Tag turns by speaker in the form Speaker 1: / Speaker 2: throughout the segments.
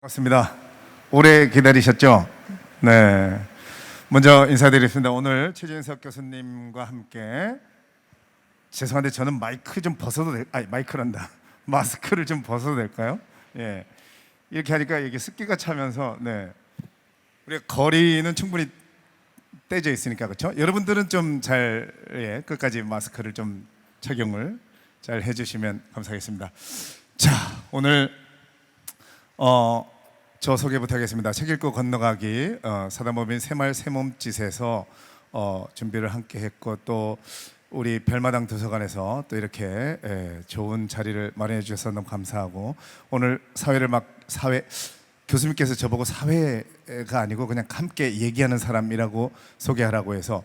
Speaker 1: 반갑습니다. 오래 기다리셨죠? 네. 먼저 인사드리겠습니다. 오늘 최진석 교수님과 함께 죄송한데 저는 마이크 좀 벗어도 마이크란다. 마스크를 좀 벗어도 될까요? 예. 이렇게 하니까 이게 습기가 차면서 우리가 거리는 충분히 떼져 있으니까 그렇죠? 여러분들은 좀 잘 끝까지 마스크를 좀 착용을 잘 해주시면 감사하겠습니다. 자, 오늘 저 소개부터 하겠습니다. 책 읽고 건너가기 사단법인 새말 새몸짓에서 준비를 함께 했고 또 우리 별마당 도서관에서 또 이렇게 좋은 자리를 마련해 주셔서 너무 감사하고 오늘 사회 교수님께서 저보고 사회가 아니고 그냥 함께 얘기하는 사람이라고 소개하라고 해서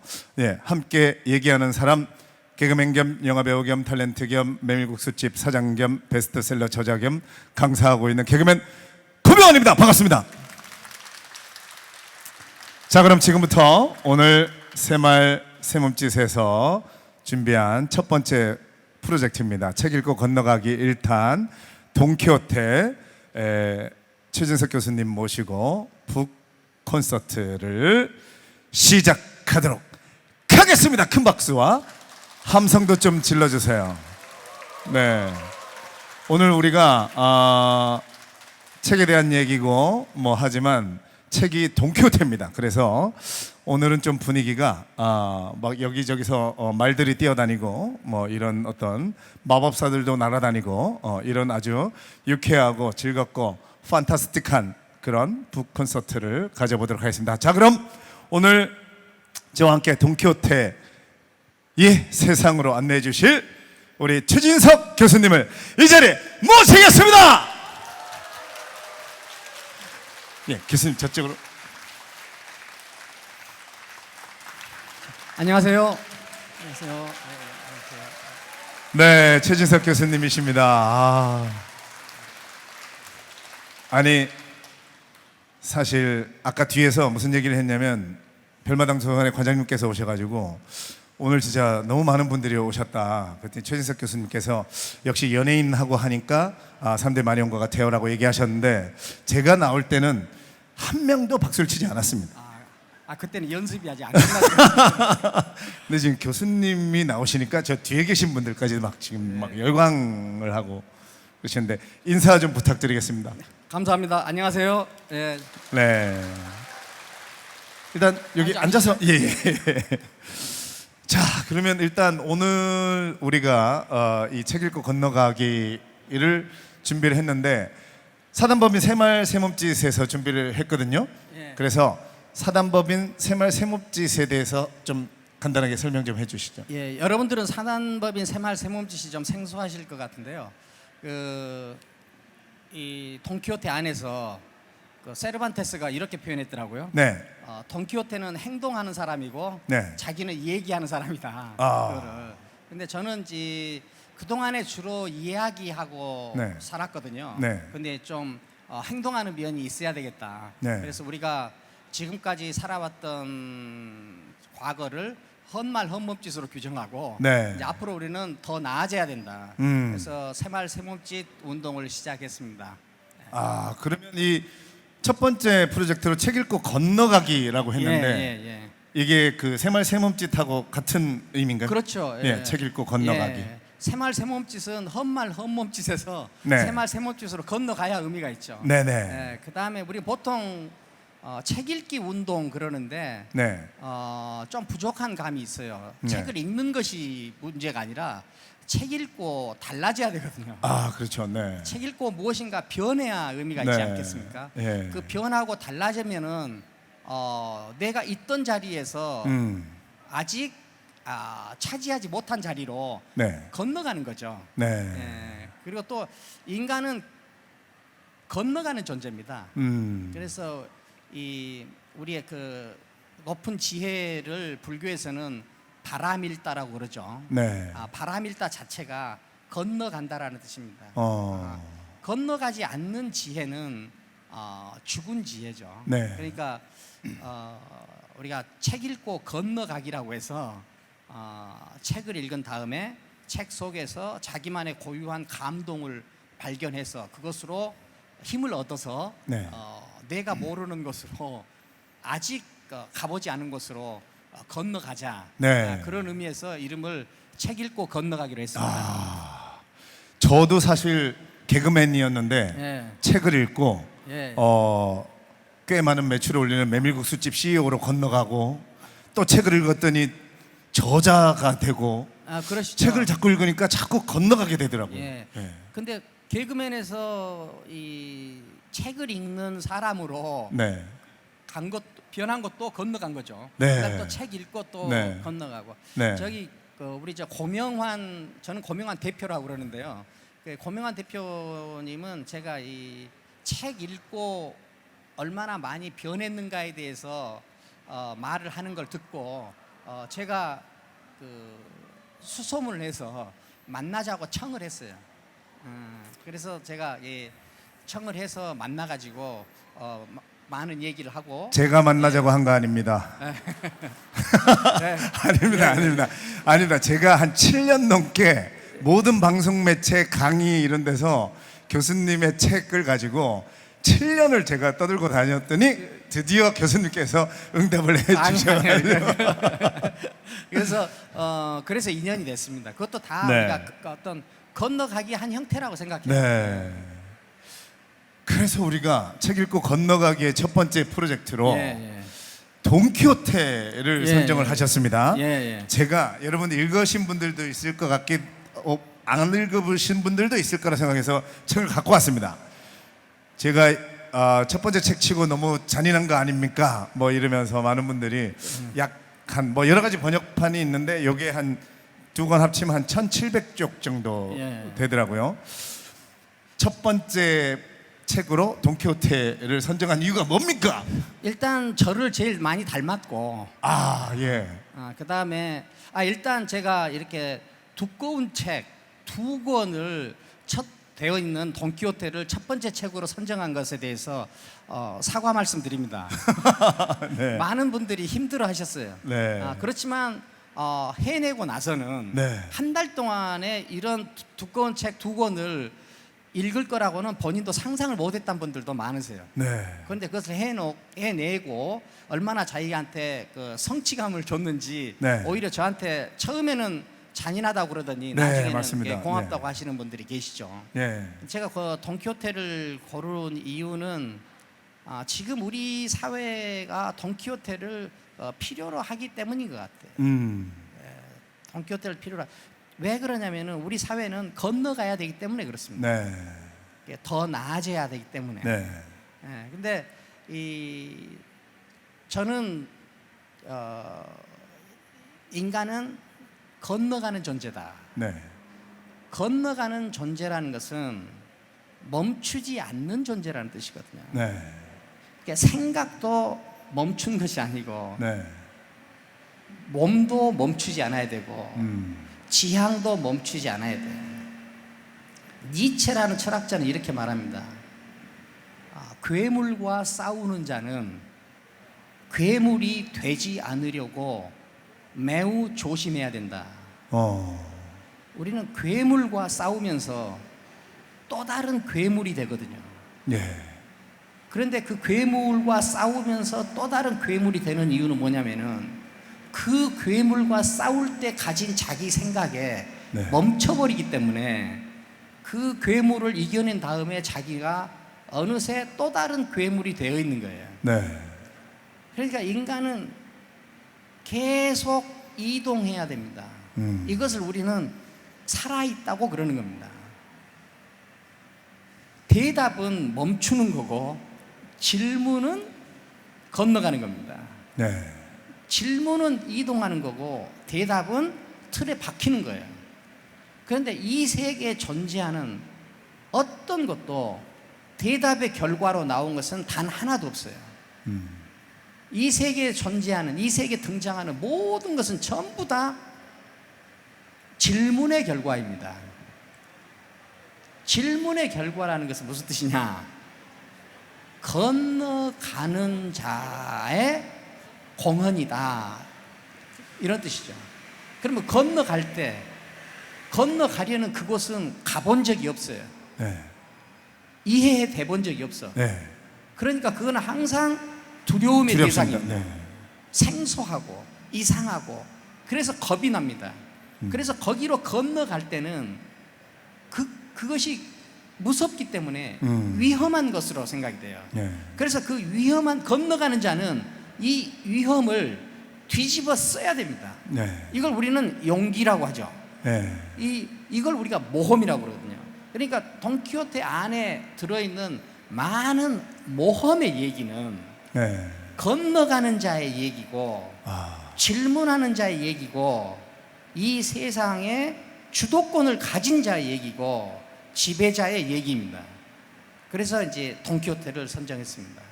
Speaker 1: 함께 얘기하는 사람 개그맨 겸 영화배우 겸 탤런트 겸 메밀국수집 사장 겸 베스트셀러 저자 겸 강사하고 있는 개그맨 구병헌입니다. 반갑습니다. 자, 그럼 지금부터 오늘 새말 새몸짓에서 준비한 첫 번째 프로젝트입니다. 책 읽고 건너가기 1탄 돈키호테 최진석 교수님 모시고 북 콘서트를 시작하도록 하겠습니다. 큰 박수와 함성도 좀 질러주세요. 네, 오늘 우리가 책에 대한 얘기고 하지만 책이 돈키호테입니다. 그래서 오늘은 좀 분위기가 막 여기저기서 말들이 뛰어다니고 이런 어떤 마법사들도 날아다니고 이런 아주 유쾌하고 즐겁고 판타스틱한 그런 북 콘서트를 가져보도록 하겠습니다. 자, 그럼 오늘 저와 함께 돈키호테의 세상으로 안내해 주실 우리 최진석 교수님을 이 자리에 모시겠습니다. 교수님 저쪽으로.
Speaker 2: 안녕하세요.
Speaker 1: 네, 최진석 교수님이십니다. 아니 사실 아까 뒤에서 무슨 얘기를 했냐면 별마당 도서관의 관장님께서 오셔가지고 오늘 진짜 너무 많은 분들이 오셨다. 그랬더니 최진석 교수님께서 역시 연예인하고 하니까 사람들이 많이 온 것 같아요라고 얘기하셨는데 제가 나올 때는 한 명도 박수를 치지 않았습니다.
Speaker 2: 그때는 연습이 아직 안 끝났어요.
Speaker 1: 근데 지금 교수님이 나오시니까 저 뒤에 계신 분들까지 지금 열광을 하고 그러시는데 인사 좀 부탁드리겠습니다.
Speaker 2: 감사합니다. 안녕하세요.
Speaker 1: 네. 일단 여기 앉아서 자, 그러면 일단 오늘 우리가 이 책 읽고 건너가기를 준비를 했는데 사단법인 새말 새몸짓에서 준비를 했거든요. 그래서 사단법인 새말 새몸짓에 대해서 좀 간단하게 설명 좀 해주시죠.
Speaker 2: 여러분들은 사단법인 새말 새몸짓이 좀 생소하실 것 같은데요. 이 돈키호테 안에서 세르반테스가 이렇게 표현했더라고요.
Speaker 1: 네.
Speaker 2: 돈키호테는 행동하는 사람이고 자기는 얘기하는 사람이다. 근데 저는 그동안에 주로 이야기하고 살았거든요. 근데 좀 행동하는 면이 있어야 되겠다. 그래서 우리가 지금까지 살아왔던 과거를 헛말 헛몸짓으로 규정하고 이제 앞으로 우리는 더 나아져야 된다. 그래서 새말 새몸짓 운동을 시작했습니다.
Speaker 1: 그러면 이 첫 번째 프로젝트로 책 읽고 건너가기라고 했는데 이게 그 새말 새몸짓하고 같은 의미인가요?
Speaker 2: 그렇죠.
Speaker 1: 책 읽고 건너가기.
Speaker 2: 새말 새몸짓은 헛말 헛몸짓에서 새말 새몸짓으로 건너가야 의미가 있죠. 그 다음에 우리 보통 책 읽기 운동 그러는데 좀 부족한 감이 있어요. 책을 읽는 것이 문제가 아니라 책 읽고 달라져야 되거든요.
Speaker 1: 그렇죠.
Speaker 2: 책 읽고 무엇인가 변해야 의미가 있지 않겠습니까? 그 변하고 달라지면은 내가 있던 자리에서 아직 차지하지 못한 자리로 건너가는 거죠. 그리고 또 인간은 건너가는 존재입니다. 그래서 우리의 그 높은 지혜를 불교에서는 바라밀다라고 그러죠. 바라밀다 자체가 건너간다라는 뜻입니다. 건너가지 않는 지혜는 죽은 지혜죠. 그러니까 우리가 책 읽고 건너가기라고 해서 책을 읽은 다음에 책 속에서 자기만의 고유한 감동을 발견해서 그것으로 힘을 얻어서
Speaker 1: 네.
Speaker 2: 내가 모르는 곳으로 아직 가보지 않은 곳으로 건너가자.
Speaker 1: 네.
Speaker 2: 그런 의미에서 이름을 책 읽고 건너가기로 했습니다.
Speaker 1: 저도 사실 개그맨이었는데
Speaker 2: 예.
Speaker 1: 책을 읽고
Speaker 2: 예.
Speaker 1: 꽤 많은 매출을 올리는 메밀국수집 CEO로 건너가고 또 책을 읽었더니 저자가 되고
Speaker 2: 그러시죠.
Speaker 1: 책을 자꾸 읽으니까 자꾸 건너가게 되더라고요.
Speaker 2: 예.
Speaker 1: 예.
Speaker 2: 근데 개그맨에서 이 책을 읽는 사람으로
Speaker 1: 네.
Speaker 2: 간 것, 변한 것도 건너간 거죠.
Speaker 1: 네.
Speaker 2: 그러니까 또 책 읽고 또
Speaker 1: 네.
Speaker 2: 건너가고.
Speaker 1: 네.
Speaker 2: 저기 우리 고명환, 저는 고명환 대표라고 그러는데요. 고명환 대표님은 제가 이 책 읽고 얼마나 많이 변했는가에 대해서 말을 하는 걸 듣고 제가 수소문을 해서 만나자고 청을 했어요. 그래서 제가 청을 해서 만나가지고 많은 얘기를 하고.
Speaker 1: 제가 만나자고 한 거 아닙니다.
Speaker 2: 네.
Speaker 1: 아닙니다. 제가 한 7년 넘게 모든 방송 매체 강의 이런 데서 교수님의 책을 가지고 7년을 제가 떠들고 다녔더니 드디어 교수님께서 응답을 해주셔가지고.
Speaker 2: 그래서 인연이 됐습니다. 그것도 다
Speaker 1: 네.
Speaker 2: 우리가 어떤 건너가기 한 형태라고 생각해요.
Speaker 1: 네. 그래서 우리가 책 읽고 건너가기의 첫 번째 프로젝트로 돈키호테를 선정을 하셨습니다. 제가 여러분들 읽으신 분들도 있을 것 같긴 안 읽어보신 분들도 있을 거라 생각해서 책을 갖고 왔습니다. 제가 첫 번째 책 치고 너무 잔인한 거 아닙니까? 뭐 이러면서 많은 분들이 약한 뭐 여러 가지 번역판이 있는데 요게 한 두 권 합치면 한 1,700쪽 정도 되더라고요. 첫 번째 책으로 돈키호테를 선정한 이유가 뭡니까?
Speaker 2: 일단 저를 제일 많이 닮았고, 그다음에 일단 제가 이렇게 두꺼운 책 2권을 되어 있는 돈키호테를 첫 번째 책으로 선정한 것에 대해서 사과 말씀드립니다.
Speaker 1: 네.
Speaker 2: 많은 분들이 힘들어하셨어요.
Speaker 1: 네.
Speaker 2: 그렇지만 해내고 나서는
Speaker 1: 네.
Speaker 2: 한 달 동안에 이런 두꺼운 책 2권을 읽을 거라고는 본인도 상상을 못했던 분들도 많으세요.
Speaker 1: 네.
Speaker 2: 그런데 그것을 해내고 얼마나 자기한테 성취감을 줬는지 오히려 저한테 처음에는 잔인하다고 그러더니 나중에는
Speaker 1: 맞습니다.
Speaker 2: 고맙다고 하시는 분들이 계시죠.
Speaker 1: 네.
Speaker 2: 제가 돈키호테를 고른 이유는 지금 우리 사회가 돈키호테를 필요로 하기 때문인 것 같아요. 돈키호테를 필요로 왜 그러냐면은 우리 사회는 건너가야 되기 때문에 그렇습니다. 더 나아져야 되기 때문에. 근데 저는 인간은 건너가는 존재다. 건너가는 존재라는 것은 멈추지 않는 존재라는 뜻이거든요. 그러니까 생각도 멈춘 것이 아니고 몸도 멈추지 않아야 되고 지향도 멈추지 않아야 돼요. 니체라는 철학자는 이렇게 말합니다. 괴물과 싸우는 자는 괴물이 되지 않으려고 매우 조심해야 된다. 우리는 괴물과 싸우면서 또 다른 괴물이 되거든요. 그런데 그 괴물과 싸우면서 또 다른 괴물이 되는 이유는 뭐냐면은 그 괴물과 싸울 때 가진 자기 생각에 멈춰버리기 때문에 그 괴물을 이겨낸 다음에 자기가 어느새 또 다른 괴물이 되어 있는 거예요. 그러니까 인간은 계속 이동해야 됩니다. 이것을 우리는 살아있다고 그러는 겁니다. 대답은 멈추는 거고 질문은 건너가는 겁니다. 질문은 이동하는 거고 대답은 틀에 박히는 거예요. 그런데 이 세계에 존재하는 어떤 것도 대답의 결과로 나온 것은 단 하나도 없어요. 이 세계에 존재하는, 이 세계에 등장하는 모든 것은 전부 다 질문의 결과입니다. 질문의 결과라는 것은 무슨 뜻이냐? 건너가는 자의 공헌이다, 이런 뜻이죠. 그러면 건너가려는 그곳은 가본 적이 없어요. 이해해 본 적이 없어.
Speaker 1: 네.
Speaker 2: 그러니까 그거는 항상 두려움의
Speaker 1: 두렵습니다.
Speaker 2: 대상입니다.
Speaker 1: 네.
Speaker 2: 생소하고 이상하고 그래서 겁이 납니다. 그래서 거기로 건너갈 때는 그것이 무섭기 때문에 위험한 것으로 생각이 돼요.
Speaker 1: 네.
Speaker 2: 그래서 그 위험한 건너가는 자는 이 위험을 뒤집어 써야 됩니다.
Speaker 1: 네.
Speaker 2: 이걸 우리는 용기라고 하죠.
Speaker 1: 네.
Speaker 2: 이걸 우리가 모험이라고 그러거든요. 그러니까 돈키호테 안에 들어있는 많은 모험의 얘기는
Speaker 1: 네.
Speaker 2: 건너가는 자의 얘기고 질문하는 자의 얘기고 이 세상에 주도권을 가진 자의 얘기고 지배자의 얘기입니다. 그래서 이제 돈키호테를 선정했습니다.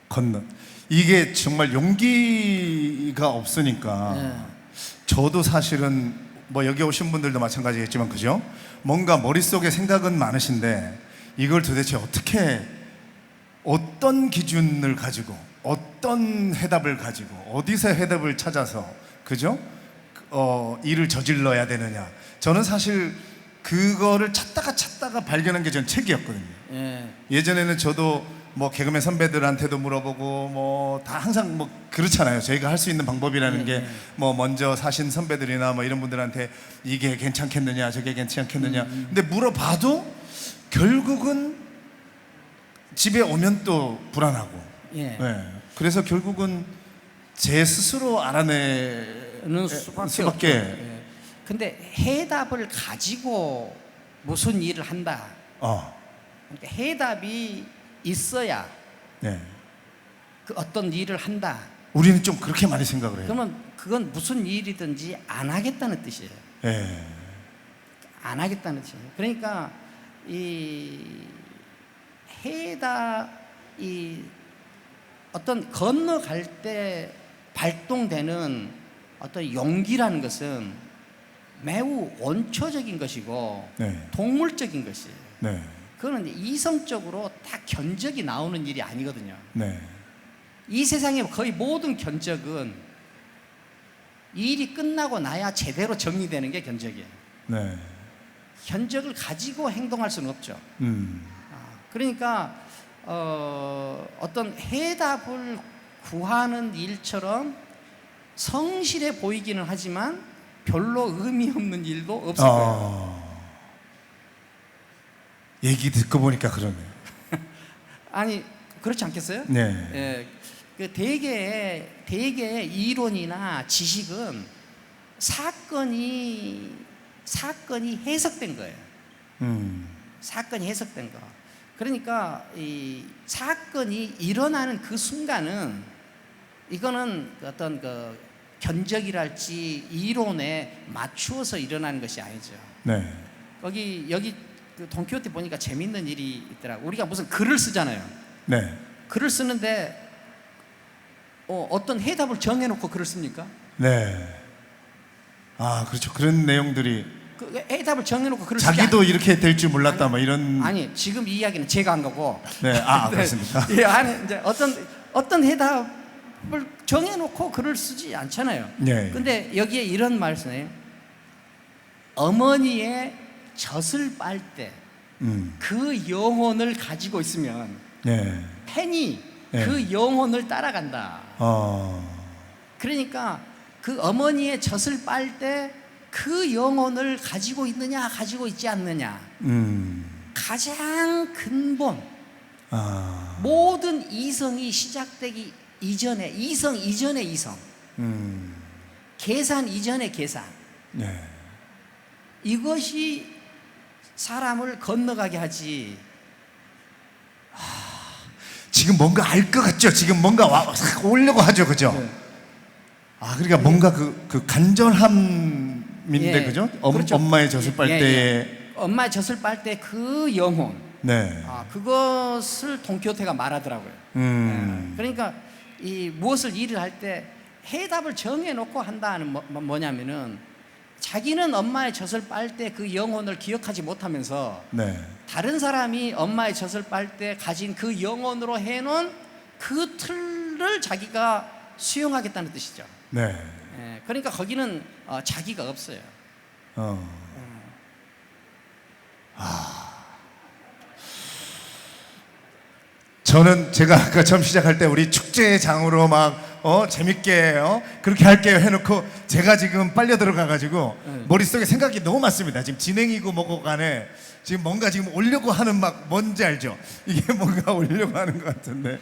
Speaker 1: 건너. 이게 정말 용기가 없으니까
Speaker 2: 네.
Speaker 1: 저도 사실은 뭐 여기 오신 분들도 마찬가지겠지만 그죠? 뭔가 머릿속에 생각은 많으신데 이걸 도대체 어떻게 어떤 기준을 가지고 어떤 해답을 가지고 어디서 해답을 찾아서 그죠? 일을 저질러야 되느냐. 저는 사실 그거를 찾다가 발견한 게 전 책이었거든요.
Speaker 2: 예.
Speaker 1: 예전에는 저도 뭐 개그맨 선배들한테도 물어보고 뭐 다 항상 뭐 그렇잖아요. 저희가 할 수 있는 방법이라는 게 뭐 먼저 사신 선배들이나 뭐 이런 분들한테 이게 괜찮겠느냐 저게 괜찮겠느냐 근데 물어봐도 결국은 집에 오면 또 불안하고
Speaker 2: 예.
Speaker 1: 네. 그래서 결국은 제 스스로 알아내는 수밖에
Speaker 2: 없죠. 예. 근데 해답을 가지고 무슨 일을 한다. 그러니까 해답이 있어야
Speaker 1: 네.
Speaker 2: 그 어떤 일을 한다.
Speaker 1: 우리는 좀 그렇게 많이 생각을 해요.
Speaker 2: 그러면 그건 무슨 일이든지 안 하겠다는 뜻이에요.
Speaker 1: 네.
Speaker 2: 안 하겠다는 뜻이에요. 그러니까 이 해답이 어떤 건너갈 때 발동되는 어떤 용기라는 것은 매우 원초적인 것이고
Speaker 1: 네.
Speaker 2: 동물적인 것이에요.
Speaker 1: 네.
Speaker 2: 그거는 이성적으로 다 견적이 나오는 일이 아니거든요.
Speaker 1: 네.
Speaker 2: 이 세상의 거의 모든 견적은 일이 끝나고 나야 제대로 정리되는 게 견적이에요.
Speaker 1: 네.
Speaker 2: 견적을 가지고 행동할 수는 없죠. 그러니까 어떤 해답을 구하는 일처럼 성실해 보이기는 하지만 별로 의미 없는 일도 없을 거예요.
Speaker 1: 얘기 듣고 보니까 그러네요.
Speaker 2: 아니 그렇지 않겠어요?
Speaker 1: 네.
Speaker 2: 예, 그 대개의 이론이나 지식은 사건이 해석된 거예요. 사건이 해석된 거. 그러니까 이 사건이 일어나는 그 순간은 이거는 어떤 그 견적이랄지 이론에 맞추어서 일어나는 것이 아니죠.
Speaker 1: 네.
Speaker 2: 여기 그 돈키호테 보니까 재밌는 일이 있더라고. 우리가 무슨 글을 쓰잖아요.
Speaker 1: 네.
Speaker 2: 글을 쓰는데 어떤 해답을 정해놓고 글을 씁니까?
Speaker 1: 네. 그렇죠. 그런 내용들이
Speaker 2: 그 해답을 정해놓고 글을
Speaker 1: 자기도 이렇게 될 줄 몰랐다 뭐 이런.
Speaker 2: 아니 지금 이 이야기는 제가 한 거고.
Speaker 1: 네. 그렇습니까?
Speaker 2: 예, 아니 이제 어떤 해답을 정해놓고 글을 쓰지 않잖아요.
Speaker 1: 네.
Speaker 2: 근데 여기에 이런 말씀이에요. 어머니의 젖을 빨 때 그 영혼을 가지고 있으면
Speaker 1: 네.
Speaker 2: 팬이
Speaker 1: 네.
Speaker 2: 그 영혼을 따라간다. 그러니까 그 어머니의 젖을 빨 때 그 영혼을 가지고 있느냐 가지고 있지 않느냐 가장 근본 모든 이성이 시작되기 이전에 이성 이전의 이성 계산 이전의 계산
Speaker 1: 네.
Speaker 2: 이것이 사람을 건너가게 하지.
Speaker 1: 지금 뭔가 알 것 같죠? 지금 뭔가 오려고 하죠, 그죠?
Speaker 2: 네.
Speaker 1: 그러니까 뭔가 그 간절함인데,
Speaker 2: 예.
Speaker 1: 그죠?
Speaker 2: 그렇죠.
Speaker 1: 엄마의 젖을 빨 때에.
Speaker 2: 엄마의 젖을 빨 때 그 영혼.
Speaker 1: 네.
Speaker 2: 그것을 돈키호테가 말하더라고요. 그러니까 무엇을 일을 할 때 해답을 정해놓고 한다는 뭐냐면은 자기는 엄마의 젖을 빨 때 그 영혼을 기억하지 못하면서
Speaker 1: 네.
Speaker 2: 다른 사람이 엄마의 젖을 빨 때 가진 그 영혼으로 해놓은 그 틀을 자기가 수용하겠다는 뜻이죠.
Speaker 1: 네.
Speaker 2: 그러니까 거기는 자기가 없어요.
Speaker 1: 저는 제가 아까 처음 시작할 때 우리 축제장으로 막 재밌게 그렇게 할게요 해놓고 제가 지금 빨려 들어가가지고 머릿속에 생각이 너무 많습니다. 지금 진행이고 뭐고 간에 지금 뭔가 지금 오려고 하는 막 뭔지 알죠? 이게 뭔가 오려고 하는 것 같은데.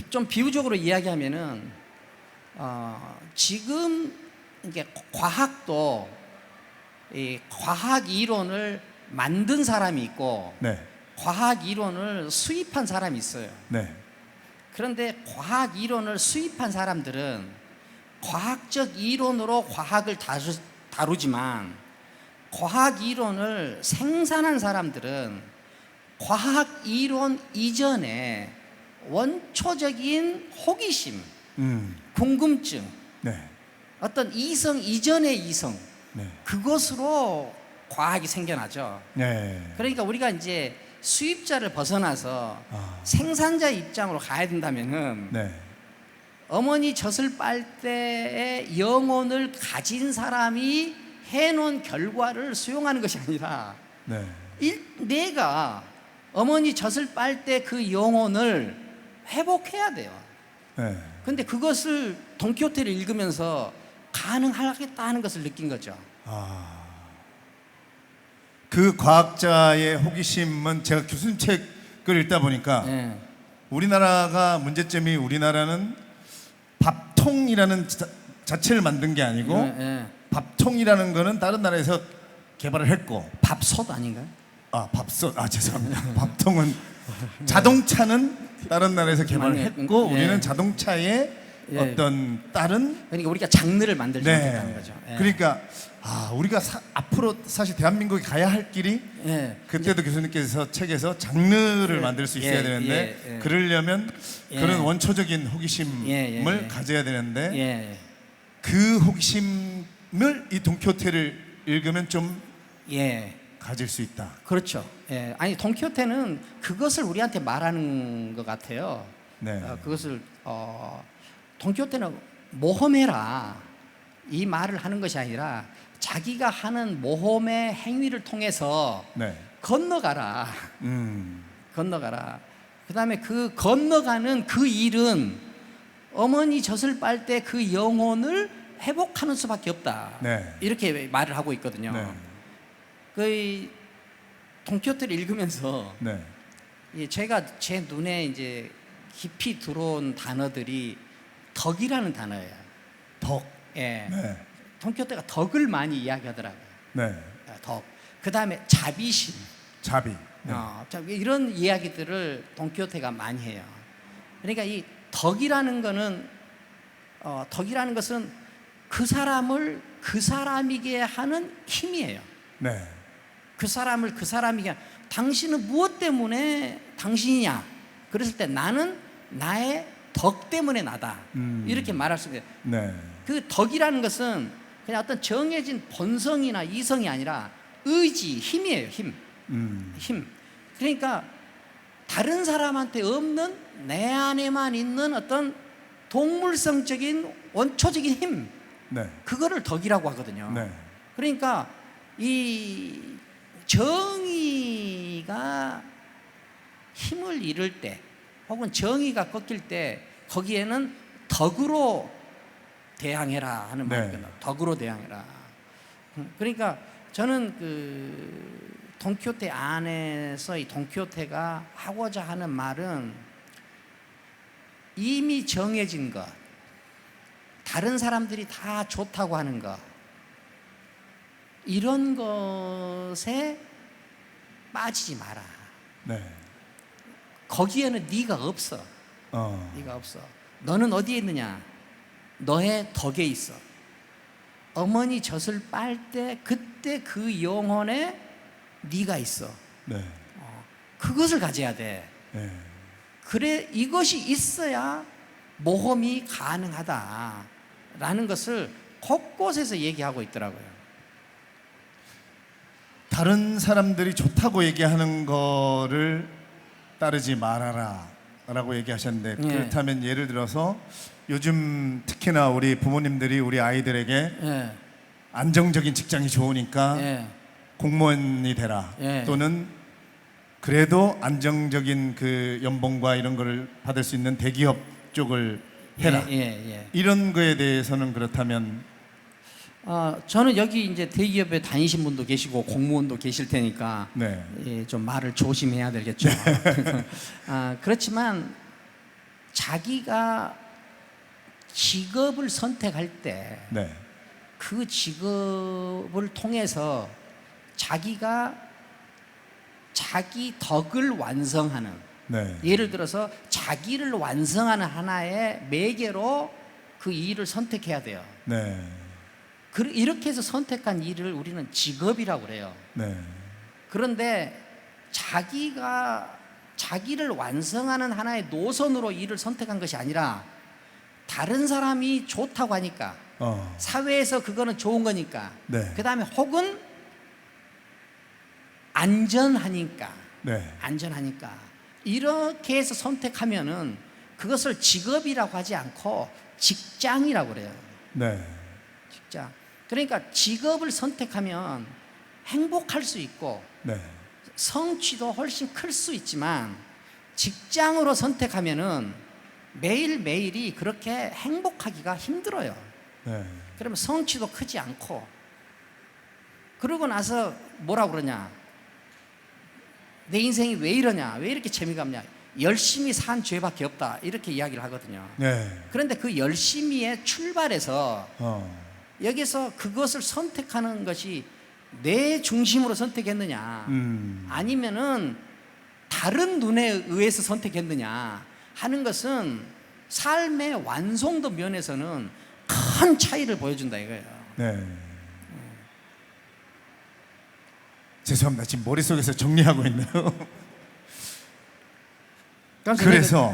Speaker 2: 좀 비유적으로 이야기하면은 지금 이게 과학도 이 과학 이론을 만든 사람이 있고
Speaker 1: 네.
Speaker 2: 과학 이론을 수입한 사람이 있어요.
Speaker 1: 네.
Speaker 2: 그런데 과학 이론을 수입한 사람들은 과학적 이론으로 과학을 다루지만 과학 이론을 생산한 사람들은 과학 이론 이전에 원초적인 호기심, 궁금증,
Speaker 1: 네.
Speaker 2: 어떤 이성 이전의 이성,
Speaker 1: 네.
Speaker 2: 그것으로 과학이 생겨나죠.
Speaker 1: 네.
Speaker 2: 그러니까 우리가 이제 수입자를 벗어나서 생산자 입장으로 가야 된다면은
Speaker 1: 네.
Speaker 2: 어머니 젖을 빨대의 영혼을 가진 사람이 해놓은 결과를 수용하는 것이 아니라
Speaker 1: 네.
Speaker 2: 내가 어머니 젖을 빨대 그 영혼을 회복해야 돼요.
Speaker 1: 네.
Speaker 2: 근데 그것을 돈키호테를 읽으면서 가능하겠다는 것을 느낀 거죠.
Speaker 1: 그 과학자의 호기심은 제가 교수님 책을 읽다 보니까
Speaker 2: 네.
Speaker 1: 우리나라가 문제점이 우리나라는 밥통이라는 자체를 만든 게 아니고
Speaker 2: 네.
Speaker 1: 밥통이라는 거는 다른 나라에서 개발을 했고
Speaker 2: 밥솥 아닌가요?
Speaker 1: 밥솥 죄송합니다. 밥통은 자동차는 다른 나라에서 개발을 했고 우리는 자동차의 어떤 다른
Speaker 2: 그러니까 우리가 장르를 만들지 못했다는 거죠.
Speaker 1: 그러니까 우리가 앞으로 사실 대한민국이 가야 할 길이 그때도 교수님께서 책에서 장르를 만들 수 있어야 되는데 그러려면 그런 원초적인 호기심을 가져야 되는데 그 호기심을 이 돈키호테를 읽으면 좀 가질 수 있다.
Speaker 2: 그렇죠. 아니 돈키호테는 그것을 우리한테 말하는 것 같아요.
Speaker 1: 네.
Speaker 2: 그것을 돈키호테는 모험해라 이 말을 하는 것이 아니라 자기가 하는 모험의 행위를 통해서 건너가라. 건너가라. 그다음에 그 건너가는 그 일은 어머니 젖을 빨 때 그 영혼을 회복하는 수밖에 없다. 이렇게 말을 하고 있거든요. 그 돈키호테를 읽으면서 제가 제 눈에 이제 깊이 들어온 단어들이 덕이라는 단어예요.
Speaker 1: 덕.
Speaker 2: 돈키호테가 덕을 많이 이야기하더라고요. 덕. 그 다음에 자비심.
Speaker 1: 자비.
Speaker 2: 이런 이야기들을 돈키호테가 많이 해요. 그러니까 이 덕이라는 거는 덕이라는 것은 그 사람을 그 사람이게 하는 힘이에요. 그 사람을 그 사람이게 당신은 무엇 때문에 당신이냐? 그랬을 때 나는 나의 덕 때문에 나다. 이렇게 말할 수 있어요. 그 덕이라는 것은 그냥 어떤 정해진 본성이나 이성이 아니라 의지, 힘이에요. 힘. 그러니까 다른 사람한테 없는 내 안에만 있는 어떤 동물성적인 원초적인 힘. 그거를 덕이라고 하거든요. 그러니까 이 정의가 힘을 잃을 때 혹은 정의가 꺾일 때 거기에는 덕으로 대항해라 하는 말이거든요. 덕으로 대항해라. 그러니까 저는 그 돈키호테 안에서 이 돈키호테가 하고자 하는 말은 이미 정해진 것, 다른 사람들이 다 좋다고 하는 것, 이런 것에 빠지지 마라. 거기에는 네가 없어. 네가 없어. 너는 어디에 있느냐? 너의 덕에 있어. 어머니 젖을 빨 때 그때 그 영혼에 네가 있어. 그것을 가져야 돼. 그래 이것이 있어야 모험이 가능하다라는 것을 곳곳에서 얘기하고 있더라고요.
Speaker 1: 다른 사람들이 좋다고 얘기하는 거를 따르지 말아라 라고 얘기하셨는데 그렇다면 예를 들어서 요즘 특히나 우리 부모님들이 우리 아이들에게 안정적인 직장이 좋으니까 공무원이 되라 또는 그래도 안정적인 그 연봉과 이런 거를 받을 수 있는 대기업 쪽을 해라. 이런 거에 대해서는 그렇다면
Speaker 2: 저는 여기 이제 대기업에 다니신 분도 계시고 공무원도 계실 테니까
Speaker 1: 네.
Speaker 2: 좀 말을 조심해야 되겠죠. 그렇지만 자기가 직업을 선택할 때 그 직업을 통해서 자기가 자기 덕을 완성하는 예를 들어서 자기를 완성하는 하나의 매개로 그 일을 선택해야 돼요. 이렇게 해서 선택한 일을 우리는 직업이라고 그래요. 그런데 자기가 자기를 완성하는 하나의 노선으로 일을 선택한 것이 아니라 다른 사람이 좋다고 하니까 사회에서 그거는 좋은 거니까 그 다음에 혹은 안전하니까 안전하니까 이렇게 해서 선택하면은 그것을 직업이라고 하지 않고 직장이라고 그래요. 직장. 그러니까 직업을 선택하면 행복할 수 있고 성취도 훨씬 클 수 있지만 직장으로 선택하면은 매일매일이 그렇게 행복하기가 힘들어요. 그러면 성취도 크지 않고 그러고 나서 뭐라고 그러냐, 내 인생이 왜 이러냐, 왜 이렇게 재미가 없냐, 열심히 산 죄밖에 없다 이렇게 이야기를 하거든요. 그런데 그 열심히의 출발에서 여기서 그것을 선택하는 것이 내 중심으로 선택했느냐 아니면은 다른 눈에 의해서 선택했느냐 하는 것은 삶의 완성도 면에서는 큰 차이를 보여준다 이거예요.
Speaker 1: 죄송합니다. 지금 머릿속에서 정리하고 있네요. 그래서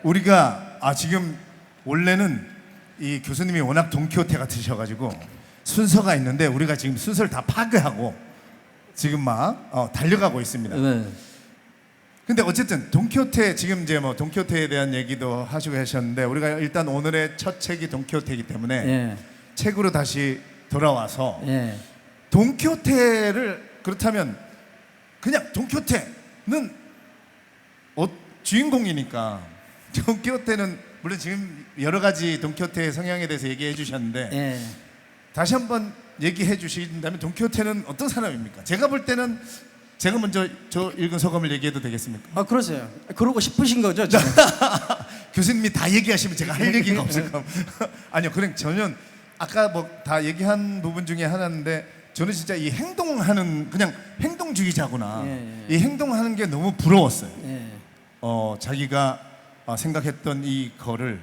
Speaker 1: 우리가 지금 원래는 이 교수님이 워낙 돈키호테 같으셔가지고 순서가 있는데 우리가 지금 순서를 다 파괴하고 지금 막 달려가고 있습니다. 근데 어쨌든 돈키호테 지금 이제 뭐 돈키호테에 대한 얘기도 하시고 하셨는데 우리가 일단 오늘의 첫 책이 돈키호테이기 때문에 책으로 다시 돌아와서 돈키호테를 그렇다면 그냥 돈키호테는 주인공이니까 돈키호테는 물론 지금 여러 가지 돈키호테의 성향에 대해서 얘기해 주셨는데 다시 한번 얘기해 주신다면 돈키호테는 어떤 사람입니까? 제가 볼 때는 제가 먼저 저 읽은 소감을 얘기해도 되겠습니까?
Speaker 2: 그러세요. 그러고 싶으신 거죠?
Speaker 1: 교수님이 다 얘기하시면 제가 할 얘기가 없을 겁니다. 아니요, 그냥 저는 아까 뭐 다 얘기한 부분 중에 하나인데 저는 진짜 이 행동하는 그냥 행동주의자구나. 이 행동하는 게 너무 부러웠어요. 자기가 생각했던 이 거를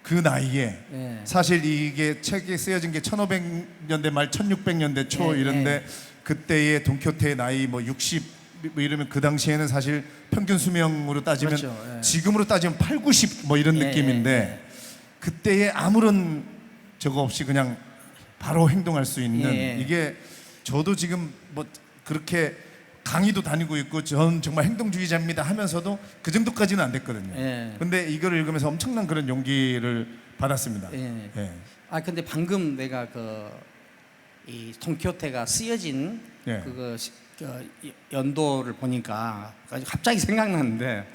Speaker 1: 그 나이에 사실 이게 책이 쓰여진 게 1500년대 말 1600년대 초 이런데 그때의 돈키호테의 나이 뭐 60 뭐 이러면 그 당시에는 사실 평균 수명으로 따지면 지금으로 따지면 8, 90 뭐 이런 느낌인데 그때에 아무런 저거 없이 그냥 바로 행동할 수 있는 이게 저도 지금 뭐 그렇게 강의도 다니고 있고 전 정말 행동주의자입니다 하면서도 그 정도까지는 안 됐거든요. 근데 이거를 읽으면서 엄청난 그런 용기를 받았습니다.
Speaker 2: 근데 방금 내가 이 돈키호테가 쓰여진 그 연도를 보니까 갑자기 생각나는데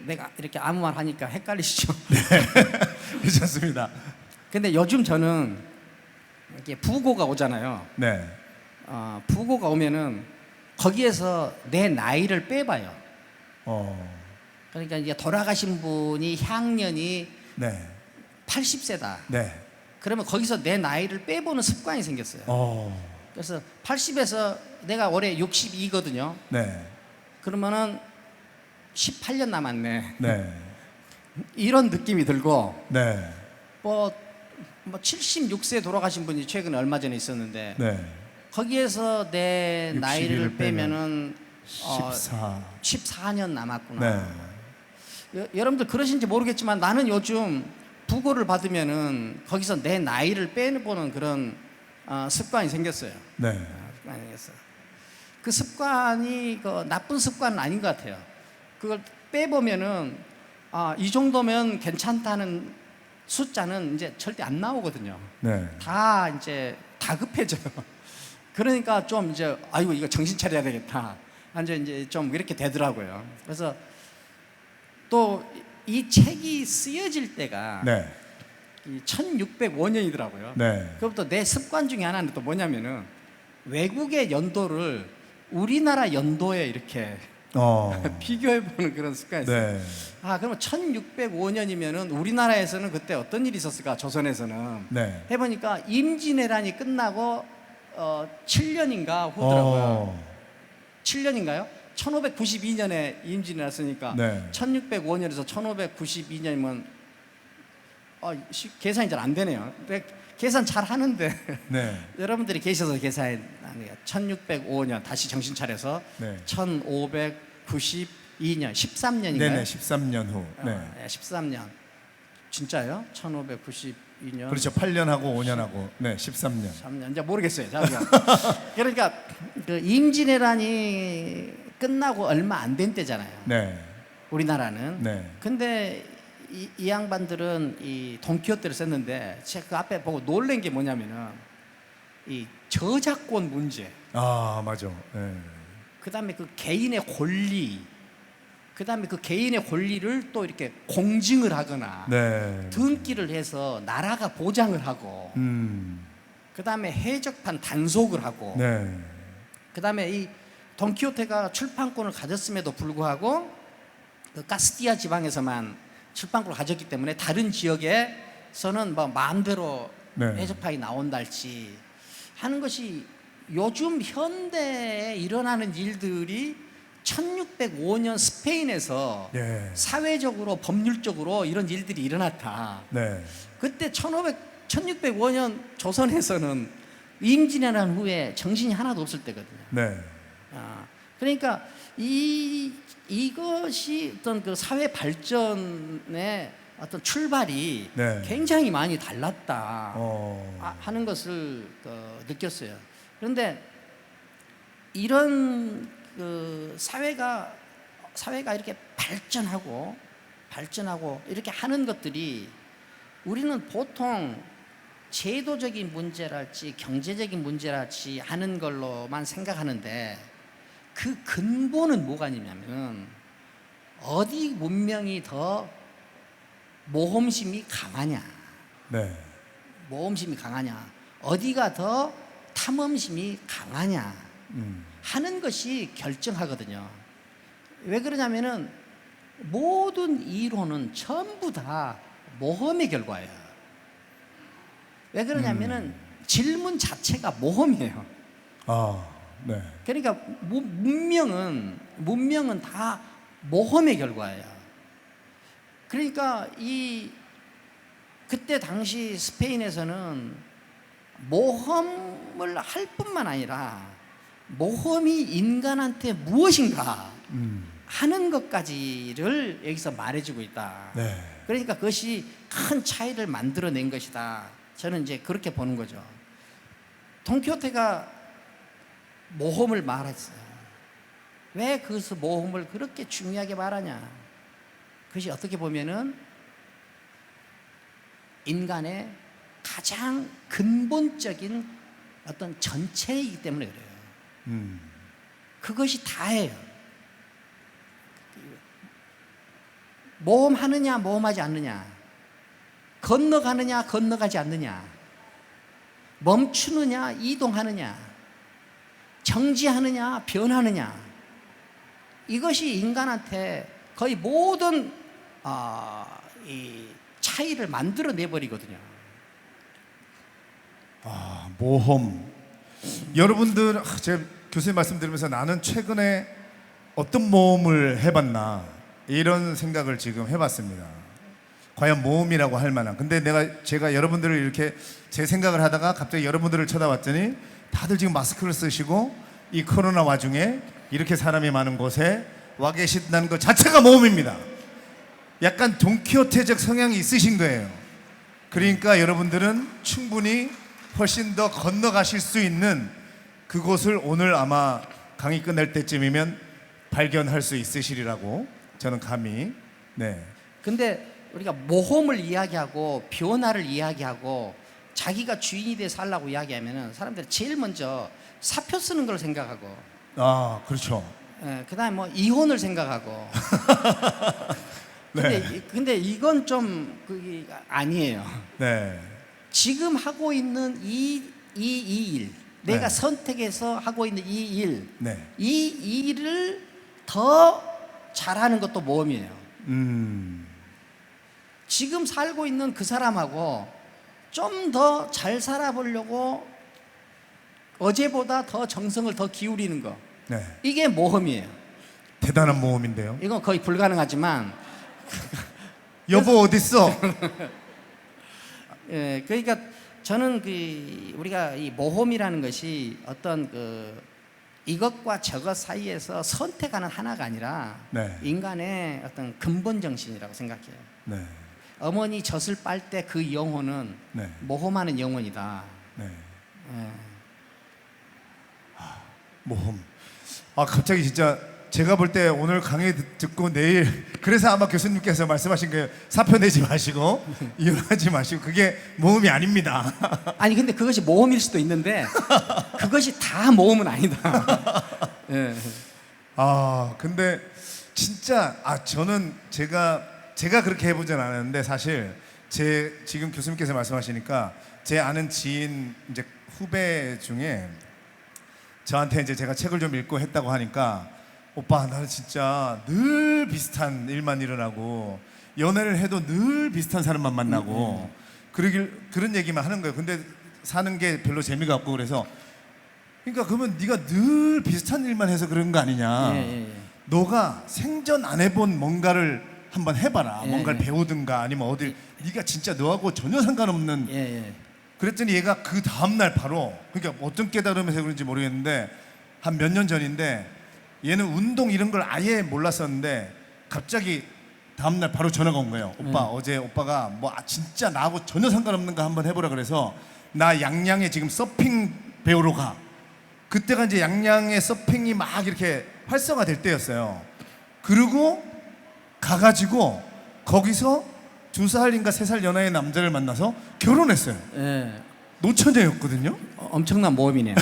Speaker 2: 내가 이렇게 아무 말 하니까 헷갈리시죠?
Speaker 1: 괜찮습니다.
Speaker 2: 근데 요즘 저는 이렇게 부고가 오잖아요. 부고가 오면은 거기에서 내 나이를 빼봐요. 그러니까 이제 돌아가신 분이 향년이 80세다. 그러면 거기서 내 나이를 빼보는 습관이 생겼어요. 그래서 80에서 내가 올해 62거든요. 그러면은 18년 남았네. 이런 느낌이 들고 뭐 76세에 돌아가신 분이 최근에 얼마 전에 있었는데 거기에서 내 나이를 빼면은 14년 남았구나. 여러분들 그러신지 모르겠지만 나는 요즘 부고를 받으면은 거기서 내 나이를 빼보는 그런 습관이 생겼어요. 습관이 생겼어요. 그 습관이 나쁜 습관은 아닌 것 같아요. 그걸 빼보면은 이 정도면 괜찮다는 숫자는 이제 절대 안 나오거든요. 다 이제 다급해져요. 그러니까 좀 이제 이거 정신 차려야 되겠다. 완전 이제 좀 이렇게 되더라고요. 그래서 또 이 책이 쓰여질 때가
Speaker 1: 네.
Speaker 2: 이 1605년이더라고요.
Speaker 1: 네.
Speaker 2: 그것부터 내 습관 중에 하나는 또 뭐냐면은 외국의 연도를 우리나라 연도에 이렇게 비교해보는 그런 습관이 있어요.
Speaker 1: 네.
Speaker 2: 아, 그러면 1605년이면은 우리나라에서는 그때 어떤 일이 있었을까? 조선에서는.
Speaker 1: 네.
Speaker 2: 해보니까 임진왜란이 끝나고 7년인가 후더라고요. 7년인가요? 1592년에 임진이 났으니까
Speaker 1: 네.
Speaker 2: 1605년에서 1592년이면 계산이 잘 안 되네요. 근데 계산 잘 하는데
Speaker 1: 네.
Speaker 2: 여러분들이 계셔서 계산이 안 돼요. 1605년 다시 정신 차려서
Speaker 1: 네.
Speaker 2: 1592년 13년인가요?
Speaker 1: 네네. 13년 후. 네.
Speaker 2: 13년. 진짜요? 1592년.
Speaker 1: 그렇죠. 8년하고 5년하고. 네. 13년.
Speaker 2: 3년. 이제 모르겠어요. 그러니까 그 임진왜란이 끝나고 얼마 안 된 때잖아요.
Speaker 1: 네.
Speaker 2: 우리나라는.
Speaker 1: 네.
Speaker 2: 근데 이 양반들은 이 돈키호테를 썼는데 제가 그 앞에 보고 놀란 게 뭐냐면은 이 저작권 문제.
Speaker 1: 아, 맞아. 네.
Speaker 2: 그다음에 그 개인의 권리. 그다음에 그 개인의 권리를 또 이렇게 공증을 하거나
Speaker 1: 네.
Speaker 2: 등기를 해서 나라가 보장을 하고 그다음에 해적판 단속을 하고
Speaker 1: 네.
Speaker 2: 그다음에 이 돈키호테가 출판권을 가졌음에도 불구하고 그 카스티아 지방에서만 출판권을 가졌기 때문에 다른 지역에서는 뭐 마음대로
Speaker 1: 네.
Speaker 2: 해적판이 나온달지 하는 것이 요즘 현대에 일어나는 일들이 1605년 스페인에서
Speaker 1: 네.
Speaker 2: 사회적으로 법률적으로 이런 일들이 일어났다.
Speaker 1: 네.
Speaker 2: 그때 1605년 조선에서는 임진왜란 후에 정신이 하나도 없을 때거든요.
Speaker 1: 네.
Speaker 2: 그러니까 이것이 어떤 그 사회 발전의 어떤 출발이
Speaker 1: 네.
Speaker 2: 굉장히 많이 달랐다 하는 것을 느꼈어요. 그런데 이런 그 사회가 이렇게 발전하고 이렇게 하는 것들이 우리는 보통 제도적인 문제랄지 경제적인 문제랄지 하는 걸로만 생각하는데 그 근본은 뭐가 있냐면 어디 문명이 더 모험심이 강하냐,
Speaker 1: 네.
Speaker 2: 모험심이 강하냐, 어디가 더 탐험심이 강하냐 하는 것이 결정하거든요. 왜 그러냐면은 모든 이론은 전부 다 모험의 결과예요. 왜 그러냐면은 질문 자체가 모험이에요.
Speaker 1: 네.
Speaker 2: 그러니까 문명은 다 모험의 결과예요. 그러니까 그때 당시 스페인에서는 모험을 할 뿐만 아니라 모험이 인간한테 무엇인가 하는 것까지를 여기서 말해주고 있다.
Speaker 1: 네.
Speaker 2: 그러니까 그것이 큰 차이를 만들어낸 것이다. 저는 이제 그렇게 보는 거죠. 돈키호테가 모험을 말했어요. 왜 그것을 모험을 그렇게 중요하게 말하냐? 그것이 어떻게 보면은 인간의 가장 근본적인 어떤 전체이기 때문에 그래요. 그것이 다예요. 모험하느냐, 모험하지 않느냐, 건너가느냐, 건너가지 않느냐, 멈추느냐, 이동하느냐, 정지하느냐, 변하느냐, 이것이 인간한테 거의 모든 이 차이를 만들어내 버리거든요.
Speaker 1: 모험. 여러분들, 제가 교수님 말씀 들으면서 나는 최근에 어떤 모험을 해봤나 이런 생각을 지금 해봤습니다. 과연 모험이라고 할 만한. 근데 제가 여러분들을 이렇게 제 생각을 하다가 갑자기 여러분들을 쳐다봤더니 다들 지금 마스크를 쓰시고 이 코로나 와중에 이렇게 사람이 많은 곳에 와 계신다는 것 자체가 모험입니다. 약간 돈키호테적 성향이 있으신 거예요. 그러니까 여러분들은 충분히 훨씬 더 건너가실 수 있는 그곳을 오늘 아마 강의 끝날 때쯤이면 발견할 수 있으시리라고 저는 감히. 네.
Speaker 2: 근데 우리가 모험을 이야기하고 변화를 이야기하고 자기가 주인이 돼 살라고 이야기하면은 사람들이 제일 먼저 사표 쓰는 걸 생각하고.
Speaker 1: 그렇죠.
Speaker 2: 그다음에 뭐 이혼을 생각하고.
Speaker 1: 네.
Speaker 2: 근데 이건 좀 그게 아니에요.
Speaker 1: 네.
Speaker 2: 지금 하고 있는 이 일, 내가
Speaker 1: 네.
Speaker 2: 선택해서 하고 있는 이 일,
Speaker 1: 네.
Speaker 2: 이 일을 더 잘하는 것도 모험이에요. 지금 살고 있는 그 사람하고 좀 더 잘 살아보려고 어제보다 더 정성을 더 기울이는 거.
Speaker 1: 네.
Speaker 2: 이게 모험이에요.
Speaker 1: 대단한 모험인데요.
Speaker 2: 이건 거의 불가능하지만.
Speaker 1: 여보 어딨어?
Speaker 2: 예, 그러니까 저는 우리가 이 모험이라는 것이 어떤 이것과 저것 사이에서 선택하는 하나가 아니라
Speaker 1: 네.
Speaker 2: 인간의 어떤 근본 정신이라고 생각해요.
Speaker 1: 네.
Speaker 2: 어머니 젖을 빨 때 그 영혼은
Speaker 1: 네.
Speaker 2: 모험하는 영혼이다.
Speaker 1: 네.
Speaker 2: 예.
Speaker 1: 모험. 아 갑자기 진짜 제가 볼 때 오늘 강의 듣고 내일 그래서 아마 교수님께서 말씀하신 거예요. 사표 내지 마시고 이혼하지 마시고 그게 모험이 아닙니다.
Speaker 2: 아니 근데 그것이 모험일 수도 있는데 그것이 다 모험은 아니다. 예.
Speaker 1: 아 근데 진짜 저는 제가 그렇게 해보진 않았는데 사실 제 지금 교수님께서 말씀하시니까 제 아는 지인 이제 후배 중에 저한테 이제 제가 책을 좀 읽고 했다고 하니까 오빠 나는 진짜 늘 비슷한 일만 일어나고 연애를 해도 늘 비슷한 사람만 만나고 그런 얘기만 하는 거예요. 근데 사는 게 별로 재미가 없고 그래서 그러니까 그러면 네가 늘 비슷한 일만 해서 그런 거 아니냐. 너가 생전 안 해본 뭔가를 한번 해봐라. 뭔가를 배우든가 아니면 어딜 네가 진짜 너하고 전혀 상관없는 그랬더니 얘가 그 다음날 바로 그러니까 어떤 깨달음에서 그런지 모르겠는데 한 몇 년 전인데 얘는 운동 이런 걸 아예 몰랐었는데 갑자기 다음날 바로 전화가 온 거예요. 오빠 어제 오빠가 뭐 진짜 나하고 전혀 상관없는 거 한번 해보라 그래서 나 양양에 지금 서핑 배우러 가. 그때가 이제 양양의 서핑이 막 이렇게 활성화될 때였어요. 그리고 가가지고 거기서 2살인가 3살 연하의 남자를 만나서 결혼했어요. 노처녀였거든요.
Speaker 2: 엄청난 모험이네요.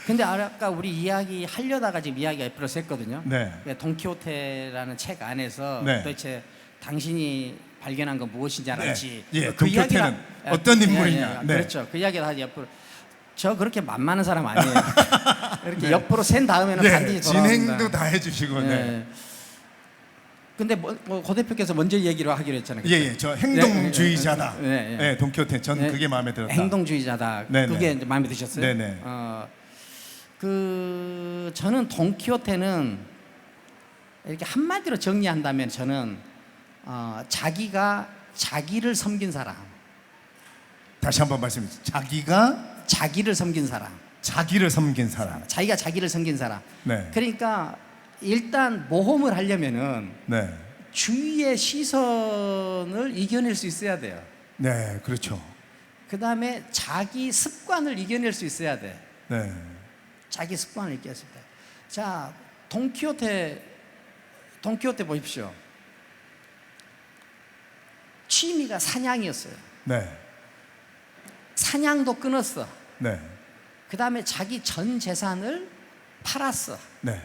Speaker 2: 근데 아까 우리 이야기 하려다가 지금 이야기가 옆으로 샜거든요.
Speaker 1: 네.
Speaker 2: 돈키호테라는 책 안에서
Speaker 1: 네.
Speaker 2: 도대체 당신이 발견한 건 무엇인지 알았지.
Speaker 1: 예, 돈키호테는 어떤 인물이냐. 네.
Speaker 2: 그렇죠. 그 이야기를 하지 옆으로. 저 그렇게 만만한 사람 아니에요. 이렇게 옆으로 샌 다음에는 반드시 돌아옵니다.
Speaker 1: 진행도 다 해주시고. 네.
Speaker 2: 근데 고 대표께서 먼저 얘기를 하기로 했잖아요.
Speaker 1: 예, 저 행동주의자다. 네, 돈키호테 전 그게 마음에 들었다.
Speaker 2: 행동주의자다. 그게 이제 마음에 드셨어요?
Speaker 1: 네네.
Speaker 2: 저는 돈키호테는 이렇게 한마디로 정리한다면 저는 자기가 자기를 섬긴 사람.
Speaker 1: 다시 한번 말씀해 주세요. 자기가
Speaker 2: 자기를 섬긴 사람.
Speaker 1: 자기를 섬긴 사람.
Speaker 2: 자기가 자기를 섬긴 사람.
Speaker 1: 네.
Speaker 2: 그러니까 일단 모험을 하려면은
Speaker 1: 네.
Speaker 2: 주위의 시선을 이겨낼 수 있어야 돼요.
Speaker 1: 네, 그렇죠.
Speaker 2: 그 다음에 자기 습관을 이겨낼 수 있어야 돼.
Speaker 1: 네.
Speaker 2: 자기 습관을 이겨냈을 때. 자, 돈키호테 보십시오. 취미가 사냥이었어요.
Speaker 1: 네.
Speaker 2: 사냥도 끊었어.
Speaker 1: 네.
Speaker 2: 그 다음에 자기 전 재산을 팔았어.
Speaker 1: 네.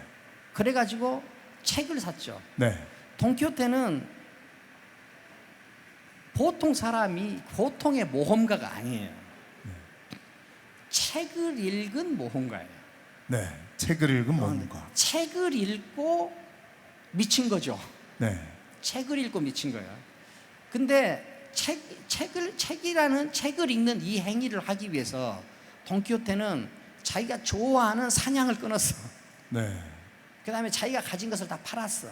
Speaker 2: 그래가지고 책을 샀죠.
Speaker 1: 네.
Speaker 2: 돈키호테는 보통 사람이 보통의 모험가가 아니에요. 책을 읽은 모험가예요.
Speaker 1: 네. 책을 읽은 모험가.
Speaker 2: 책을 읽고 미친 거죠.
Speaker 1: 네.
Speaker 2: 책을 읽고 미친 거예요. 근데 책을 읽는 이 행위를 하기 위해서 돈키호테는 자기가 좋아하는 사냥을 끊었어.
Speaker 1: 네.
Speaker 2: 그 다음에 자기가 가진 것을 다 팔았어.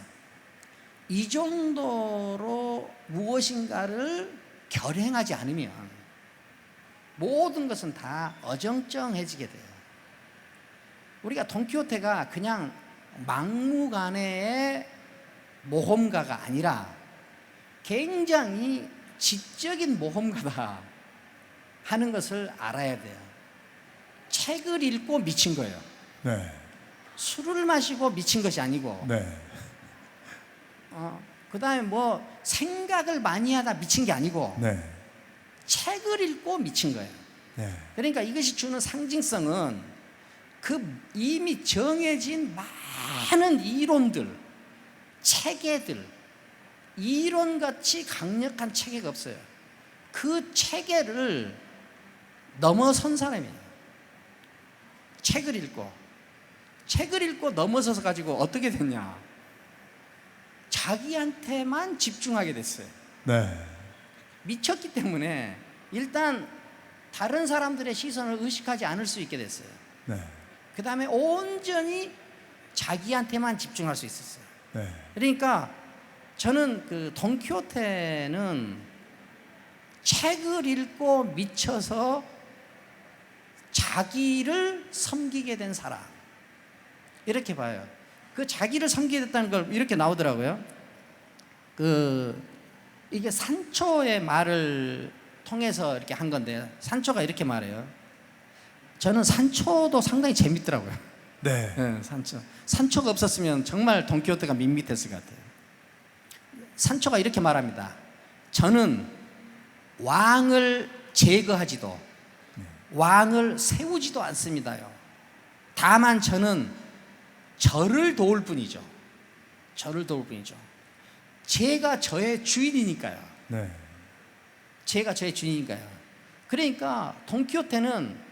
Speaker 2: 이 정도로 무엇인가를 결행하지 않으면 모든 것은 다 어정쩡해지게 돼요. 우리가 돈키호테가 그냥 막무가내의 모험가가 아니라 굉장히 지적인 모험가다 하는 것을 알아야 돼요. 책을 읽고 미친 거예요.
Speaker 1: 네.
Speaker 2: 술을 마시고 미친 것이 아니고,
Speaker 1: 네.
Speaker 2: 그 다음에 뭐 생각을 많이 하다 미친 게 아니고,
Speaker 1: 네.
Speaker 2: 책을 읽고 미친 거예요.
Speaker 1: 네.
Speaker 2: 그러니까 이것이 주는 상징성은 그 이미 정해진 많은 이론들, 체계들, 이론같이 강력한 체계가 없어요. 그 체계를 넘어선 사람이에요. 책을 읽고 넘어서서 가지고 어떻게 됐냐, 자기한테만 집중하게 됐어요.
Speaker 1: 네.
Speaker 2: 미쳤기 때문에 일단 다른 사람들의 시선을 의식하지 않을 수 있게 됐어요.
Speaker 1: 네.
Speaker 2: 그 다음에 온전히 자기한테만 집중할 수 있었어요.
Speaker 1: 네.
Speaker 2: 그러니까 저는 그 돈키호테는 책을 읽고 미쳐서 자기를 섬기게 된 사람, 이렇게 봐요. 그 자기를 섬기게 됐다는 걸 이렇게 나오더라고요. 이게 산초의 말을 통해서 이렇게 한 건데, 산초가 이렇게 말해요. 저는 산초도 상당히 재밌더라고요.
Speaker 1: 네.
Speaker 2: 네, 산초가 없었으면 정말 돈키호테가 밋밋했을 것 같아요. 산초가 이렇게 말합니다. 저는 왕을 제거하지도 왕을 세우지도 않습니다요. 다만 저는 저를 도울 뿐이죠. 저를 도울 뿐이죠. 제가 저의 주인이니까요.
Speaker 1: 네.
Speaker 2: 제가 저의 주인이니까요. 그러니까 돈키호테는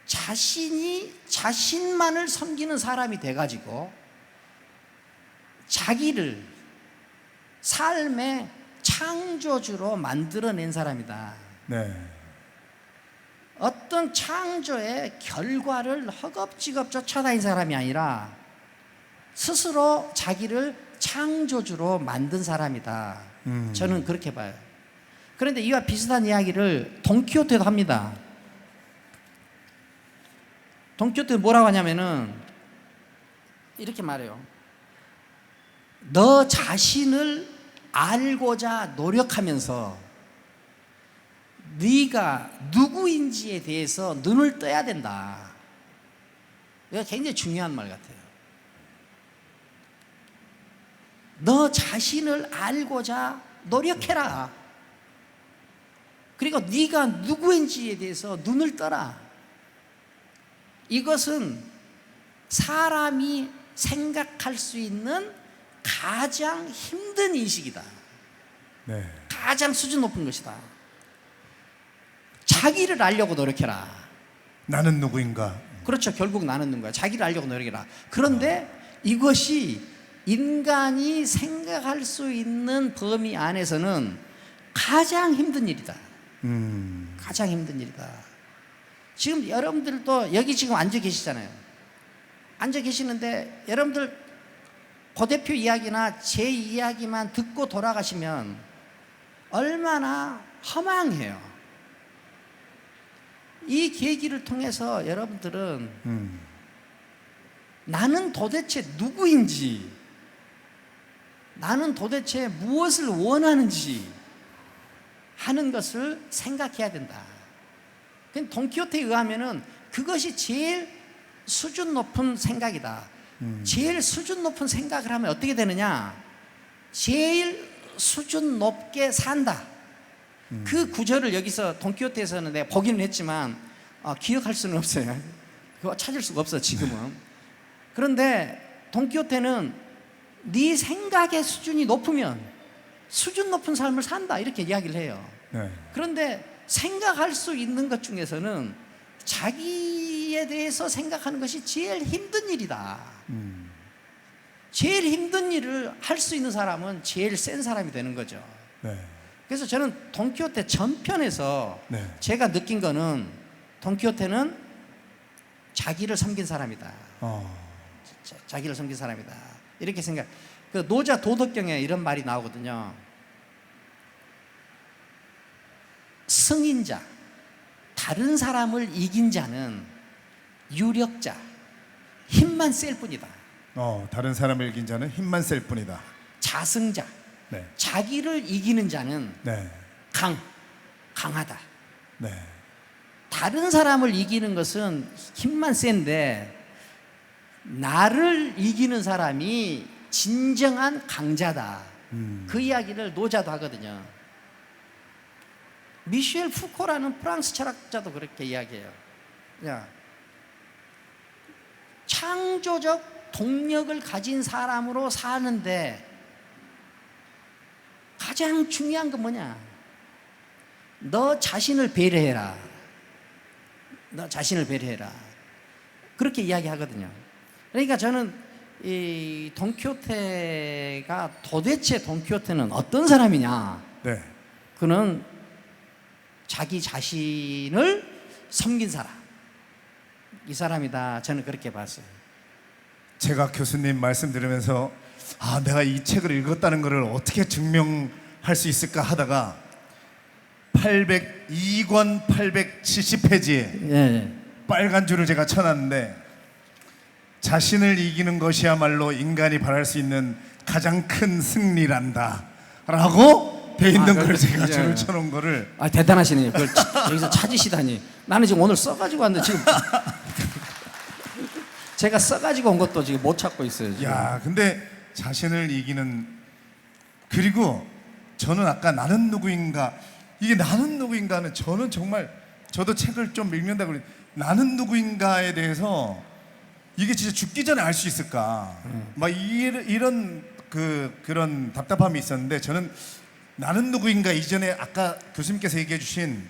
Speaker 2: 자신이 자신만을 섬기는 사람이 돼가지고 자기를 삶의 창조주로 만들어낸 사람이다.
Speaker 1: 네.
Speaker 2: 어떤 창조의 결과를 허겁지겁 쫓아다닌 사람이 아니라 스스로 자기를 창조주로 만든 사람이다. 저는 그렇게 봐요. 그런데 이와 비슷한 이야기를 돈키호테도 합니다. 돈키호테는 뭐라고 하냐면은 이렇게 말해요. 너 자신을 알고자 노력하면서 네가 누구인지에 대해서 눈을 떠야 된다. 이거 굉장히 중요한 말 같아요. 너 자신을 알고자 노력해라. 그리고 네가 누구인지에 대해서 눈을 떠라. 이것은 사람이 생각할 수 있는 가장 힘든 인식이다.
Speaker 1: 네.
Speaker 2: 가장 수준 높은 것이다. 자기를 알려고 노력해라.
Speaker 1: 나는 누구인가?
Speaker 2: 그렇죠. 결국 나는 누군가. 자기를 알려고 노력해라. 그런데 이것이 인간이 생각할 수 있는 범위 안에서는 가장 힘든 일이다. 가장 힘든 일이다. 지금 여러분들도 여기 지금 앉아 계시잖아요. 앉아 계시는데 여러분들 고 대표 이야기나 제 이야기만 듣고 돌아가시면 얼마나 허망해요. 이 계기를 통해서 여러분들은 나는 도대체 누구인지, 나는 도대체 무엇을 원하는지 하는 것을 생각해야 된다. 돈키호테에 의하면은 그것이 제일 수준 높은 생각이다. 제일 수준 높은 생각을 하면 어떻게 되느냐? 제일 수준 높게 산다. 그 구절을 여기서 돈키호테에서는 내가 보기는 했지만 기억할 수는 없어요. 그거 찾을 수가 없어 지금은. 그런데 돈키호테는 네 생각의 수준이 높으면 수준 높은 삶을 산다, 이렇게 이야기를 해요.
Speaker 1: 네.
Speaker 2: 그런데 생각할 수 있는 것 중에서는 자기에 대해서 생각하는 것이 제일 힘든 일이다. 제일 힘든 일을 할 수 있는 사람은 제일 센 사람이 되는 거죠.
Speaker 1: 네.
Speaker 2: 그래서 저는 돈키호테 전편에서
Speaker 1: 네.
Speaker 2: 제가 느낀 거는 돈키호테는 자기를 섬긴 사람이다. 자기를 섬긴 사람이다. 이렇게 생각. 그 노자 도덕경에 이런 말이 나오거든요. 승인자, 다른 사람을 이긴 자는 유력자, 힘만 셀 뿐이다.
Speaker 1: 다른 사람을 이긴 자는 힘만 셀 뿐이다.
Speaker 2: 자승자,
Speaker 1: 네.
Speaker 2: 자기를 이기는 자는
Speaker 1: 네.
Speaker 2: 강하다.
Speaker 1: 네.
Speaker 2: 다른 사람을 이기는 것은 힘만 센데 나를 이기는 사람이 진정한 강자다. 그 이야기를 노자도 하거든요. 미셸 푸코라는 프랑스 철학자도 그렇게 이야기해요. 야, 창조적 동력을 가진 사람으로 사는데 가장 중요한 건 뭐냐? 너 자신을 배려해라. 너 자신을 배려해라. 그렇게 이야기하거든요. 그러니까 저는 이 돈키호테가 도대체 돈키호테는 어떤 사람이냐?
Speaker 1: 네.
Speaker 2: 그는 자기 자신을 섬긴 사람. 이 사람이다. 저는 그렇게 봤어요.
Speaker 1: 제가 교수님 말씀 들으면서 내가 이 책을 읽었다는 것을 어떻게 증명할 수 있을까 하다가 802권 870페이지에
Speaker 2: 예. 빨간
Speaker 1: 줄을 제가 쳐놨는데 자신을 이기는 것이야말로 인간이 바랄 수 있는 가장 큰 승리란다 라고 돼 있는 걸 제가 줄을 쳐놓은 거를
Speaker 2: 대단하시네요. 그걸 여기서 찾으시다니. 나는 지금 오늘 써가지고 왔는데 지금 제가 써가지고 온 것도 지금 못 찾고 있어요. 지금.
Speaker 1: 야, 근데 자신을 이기는, 그리고 저는 아까 나는 누구인가, 이게 나는 누구인가는 저는 정말, 저도 책을 좀 읽는다고 그랬는데 나는 누구인가에 대해서 이게 진짜 죽기 전에 알 수 있을까 막 이런 그런 답답함이 있었는데, 저는 나는 누구인가 이전에 아까 교수님께서 얘기해 주신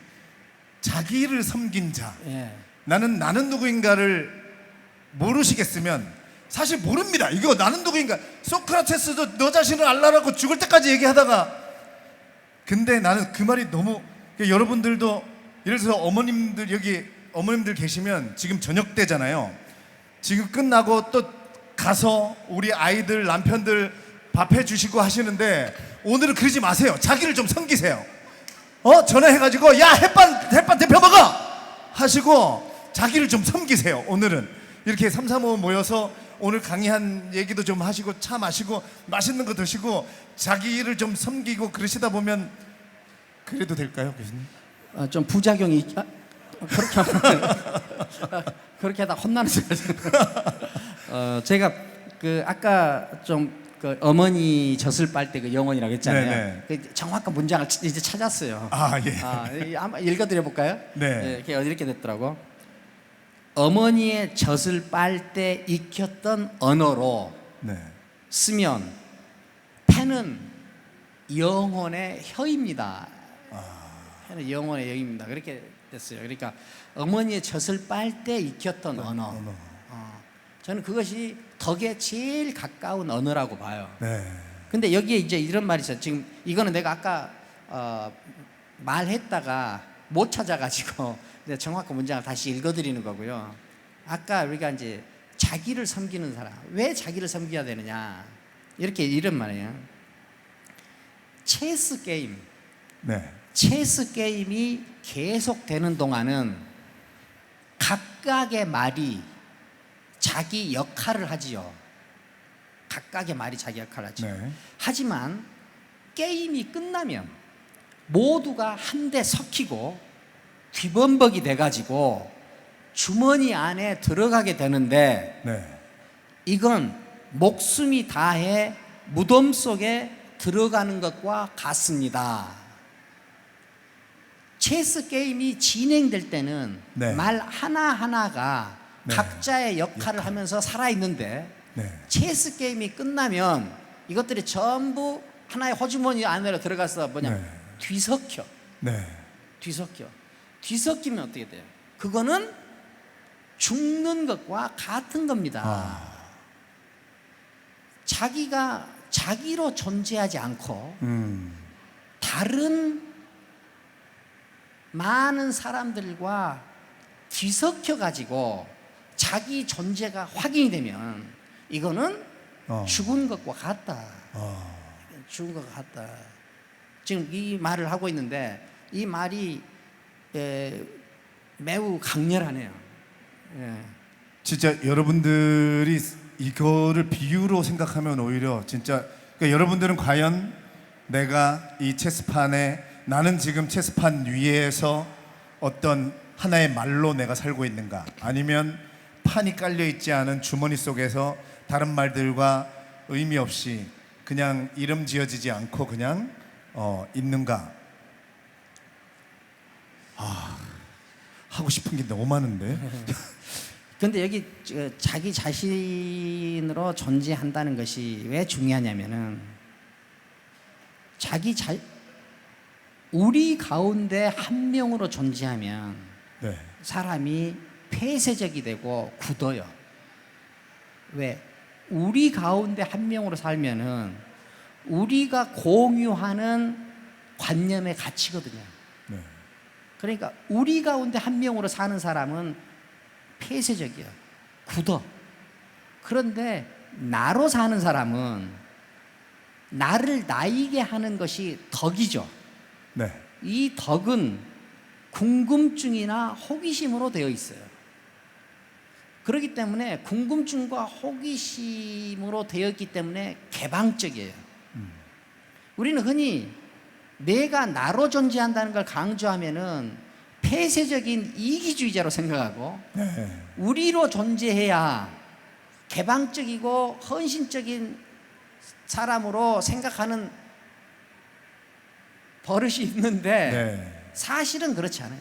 Speaker 1: 자기를 섬긴 자,
Speaker 2: 예.
Speaker 1: 나는 누구인가를 모르시겠으면, 사실 모릅니다. 이거 나는 누구인가, 소크라테스도 너 자신을 알라라고 죽을 때까지 얘기하다가, 근데 나는 그 말이 너무, 여러분들도 예를 들어서 어머님들, 여기 어머님들 계시면 지금 저녁 때잖아요. 지금 끝나고 또 가서 우리 아이들 남편들 밥 해주시고 하시는데, 오늘은 그러지 마세요. 자기를 좀 섬기세요. 전화해가지고 야 햇반 데펴 먹어 하시고 자기를 좀 섬기세요. 오늘은 이렇게 3, 4, 5 모여서 오늘 강의한 얘기도 좀 하시고 차 마시고 맛있는 거 드시고 자기를 좀 섬기고 그러시다 보면, 그래도 될까요, 교수님?
Speaker 2: 좀 부작용이 그렇게 하면 그렇게 하다 혼나는 줄 알았어요. 제가 그 아까 좀 그 어머니 젖을 빨 때 그 영혼이라고 했잖아요. 그 정확한 문장을 이제 찾았어요.
Speaker 1: 예.
Speaker 2: 한번 읽어드려 볼까요?
Speaker 1: 네.
Speaker 2: 이렇게 됐더라고. 어머니의 젖을 빨 때 익혔던 언어로 쓰면 폐는 영혼의 혀입니다. 폐는 영혼의 혀입니다. 그렇게 됐어요. 그러니까 어머니의 젖을 빨 때 익혔던 언어. 저는 그것이 덕에 제일 가까운 언어라고 봐요. 근데 여기에 이제 이런 말이 있어요. 지금 이거는 내가 아까 말했다가 못 찾아가지고 정확한 문장을 다시 읽어드리는 거고요. 아까 우리가 이제 자기를 섬기는 사람, 왜 자기를 섬겨야 되느냐, 이렇게 이런 말이에요. 체스 게임, 체스 게임이 계속되는 동안은 각각의 말이 자기 역할을 하지요. 각각의 말이 자기 역할을 하죠. 하지만 게임이 끝나면 모두가 한데 섞이고 뒤범벅이 돼가지고 주머니 안에 들어가게 되는데, 이건 목숨이 다해 무덤 속에 들어가는 것과 같습니다. 체스 게임이 진행될 때는 말 하나하나가 각자의 역할을 하면서 살아있는데, 체스 게임이 끝나면 이것들이 전부 하나의 호주머니 안으로 들어가서 뒤섞여. 뒤섞이면 어떻게 돼요? 그거는 죽는 것과 같은 겁니다. 자기가 자기로 존재하지 않고 다른 많은 사람들과 뒤섞여 가지고 자기 존재가 확인이 되면 이거는 죽은 것과 같다. 죽은 것과 같다. 지금 이 말을 하고 있는데 이 말이 매우 강렬하네요.
Speaker 1: 진짜 여러분들이 이거를 비유로 생각하면 오히려 진짜, 그러니까 여러분들은 과연 내가 이 체스판에, 나는 지금 체스판 위에서 어떤 하나의 말로 내가 살고 있는가, 아니면 판이 깔려 있지 않은 주머니 속에서 다른 말들과 의미 없이 그냥 이름 지어지지 않고 그냥 있는가. 하고 싶은 게 너무 많은데
Speaker 2: 근데 여기 자기 자신으로 존재한다는 것이 왜 중요하냐면은 우리 가운데 한 명으로 존재하면
Speaker 1: 네.
Speaker 2: 사람이 폐쇄적이 되고 굳어요. 왜? 우리 가운데 한 명으로 살면은 우리가 공유하는 관념의 가치거든요.
Speaker 1: 네.
Speaker 2: 그러니까 우리 가운데 한 명으로 사는 사람은 폐쇄적이야. 굳어. 그런데 나로 사는 사람은 나를 나이게 하는 것이 덕이죠.
Speaker 1: 네.
Speaker 2: 이 덕은 궁금증이나 호기심으로 되어 있어요. 그렇기 때문에 궁금증과 호기심으로 되어 있기 때문에 개방적이에요. 우리는 흔히 내가 나로 존재한다는 걸 강조하면은 폐쇄적인 이기주의자로 생각하고
Speaker 1: 네.
Speaker 2: 우리로 존재해야 개방적이고 헌신적인 사람으로 생각하는 버릇이 있는데
Speaker 1: 네.
Speaker 2: 사실은 그렇지 않아요.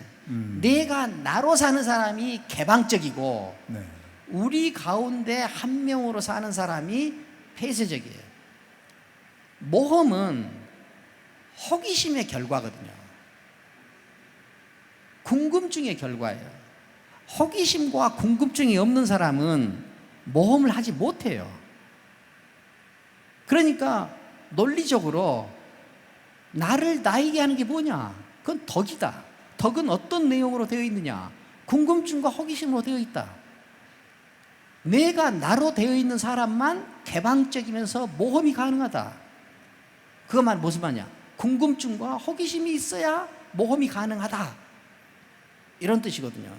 Speaker 2: 내가 나로 사는 사람이 개방적이고
Speaker 1: 네.
Speaker 2: 우리 가운데 한 명으로 사는 사람이 폐쇄적이에요. 모험은 호기심의 결과거든요. 궁금증의 결과예요. 호기심과 궁금증이 없는 사람은 모험을 하지 못해요. 그러니까 논리적으로 나를 나이게 하는 게 뭐냐? 그건 덕이다. 덕은 어떤 내용으로 되어 있느냐? 궁금증과 호기심으로 되어 있다. 내가 나로 되어 있는 사람만 개방적이면서 모험이 가능하다. 그것만 무슨 말이냐? 궁금증과 호기심이 있어야 모험이 가능하다. 이런 뜻이거든요.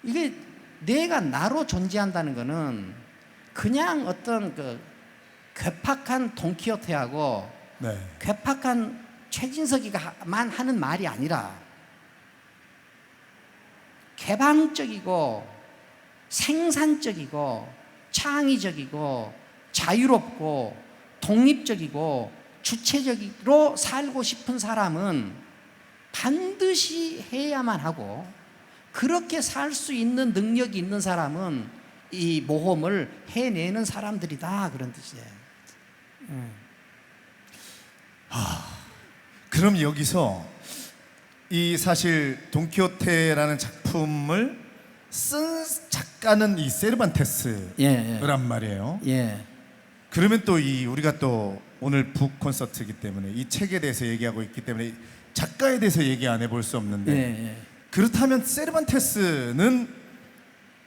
Speaker 2: 이게 내가 나로 존재한다는 것은 그냥 어떤 그 괴팍한 돈키호테하고
Speaker 1: 네.
Speaker 2: 괴팍한 최진석이만 하는 말이 아니라 개방적이고 생산적이고 창의적이고 자유롭고 독립적이고 주체적으로 살고 싶은 사람은 반드시 해야만 하고 그렇게 살 수 있는 능력이 있는 사람은 이 모험을 해내는 사람들이다 그런 뜻이에요.
Speaker 1: 그럼 여기서 이 사실 돈키호테라는 작품을 쓴 작가는 이 세르반테스란 말이에요.
Speaker 2: 예.
Speaker 1: 그러면 또 이 우리가 또 오늘 북 콘서트이기 때문에 이 책에 대해서 얘기하고 있기 때문에 작가에 대해서 얘기 안 해볼 수 없는데 그렇다면 세르반테스는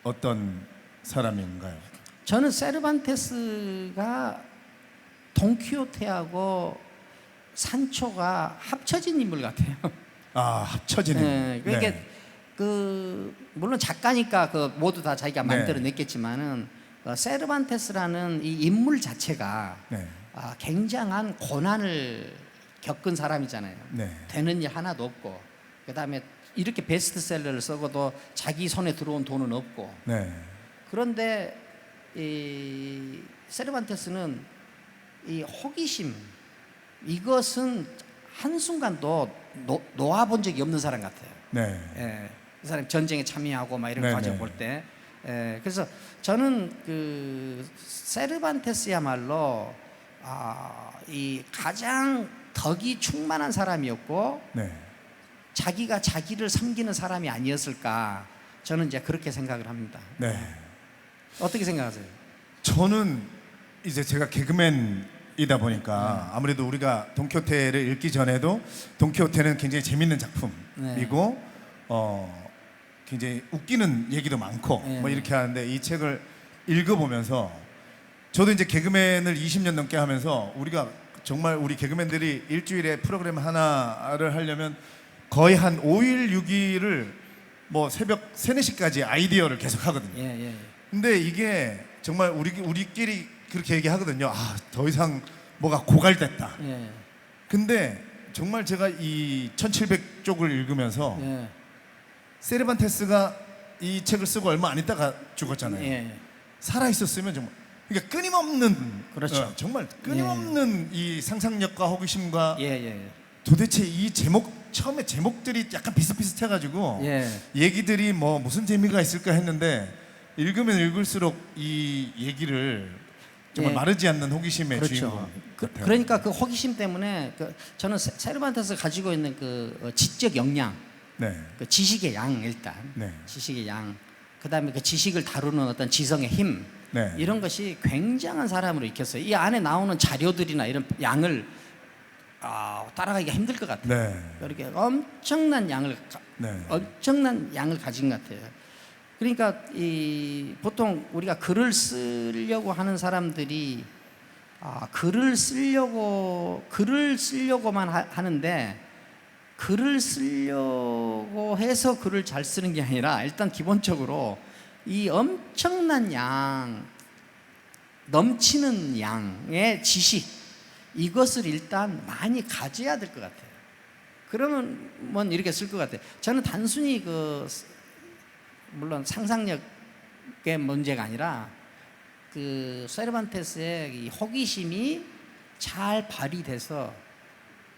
Speaker 1: 어떤 사람인가요?
Speaker 2: 저는 세르반테스가 돈키호테하고 산초가 합쳐진 인물 같아요.
Speaker 1: 아, 합쳐진 인물.
Speaker 2: 그러니까
Speaker 1: 네.
Speaker 2: 그 물론 작가니까 그 모두 다 자기가 만들어냈겠지만은 세르반테스라는 이 인물 자체가 굉장한 고난을 겪은 사람이잖아요. 되는 일 하나도 없고 그다음에 이렇게 베스트셀러를 쓰고도 자기 손에 들어온 돈은 없고 그런데 이 세르반테스는 이 호기심 이것은 한순간도 놓아본 적이 없는 사람 같아요. 그 사람 전쟁에 참여하고 막 이런 거 가지고 볼 때 그래서 저는 그 세르반테스야말로 이 가장 덕이 충만한 사람이었고 자기가 자기를 섬기는 사람이 아니었을까 저는 이제 그렇게 생각을 합니다. 어떻게 생각하세요?
Speaker 1: 저는 이제 제가 개그맨이다 보니까 아무래도 우리가 돈키호테를 읽기 전에도 돈키호테는 굉장히 재밌는 작품이고 굉장히 웃기는 얘기도 많고 뭐 이렇게 하는데 이 책을 읽어보면서 저도 이제 개그맨을 20년 넘게 하면서 우리가 정말 우리 개그맨들이 일주일에 프로그램 하나를 하려면 거의 한 5일 6일을 뭐 새벽 3, 4시까지 아이디어를 계속 하거든요. 근데 이게 정말 우리끼리 그렇게 얘기하거든요. 더 이상 뭐가 고갈됐다. 근데 정말 제가 이 1700쪽을 읽으면서 세르반테스가 이 책을 쓰고 얼마 안 있다가 죽었잖아요. 살아 있었으면 정말 그러니까 끊임없는 정말 끊임없는 이 상상력과 호기심과 도대체 이 제목 처음에 제목들이 약간 비슷비슷해가지고
Speaker 2: 예.
Speaker 1: 얘기들이 뭐 무슨 재미가 있을까 했는데 읽으면 읽을수록 이 얘기를 정말
Speaker 2: 예.
Speaker 1: 마르지 않는 호기심의
Speaker 2: 그렇죠.
Speaker 1: 주인공 같아요.
Speaker 2: 그러니까 그 호기심 때문에 저는 세르반테스 가지고 있는 지적 역량,
Speaker 1: 네.
Speaker 2: 그 지식의 양 일단,
Speaker 1: 네.
Speaker 2: 지식의 양, 그다음에 그 지식을 다루는 어떤 지성의 힘,
Speaker 1: 네.
Speaker 2: 이런 것이 굉장한 사람으로 익혔어요. 이 안에 나오는 자료들이나 이런 양을 따라가기가 힘들 것 같아요.
Speaker 1: 네.
Speaker 2: 이렇게 엄청난 양을
Speaker 1: 네.
Speaker 2: 엄청난 양을 가진 것 같아요. 그러니까 보통 우리가 글을 쓰려고 하는 사람들이 글을 쓰려고만 하는데, 글을 쓰려고 해서 글을 잘 쓰는 게 아니라 일단 기본적으로 이 엄청난 양, 넘치는 양의 지식, 이것을 일단 많이 가져야 될 것 같아요. 그러면 이렇게 쓸 것 같아요. 저는 단순히 물론 상상력의 문제가 아니라 세르반테스의 이 호기심이 잘 발휘돼서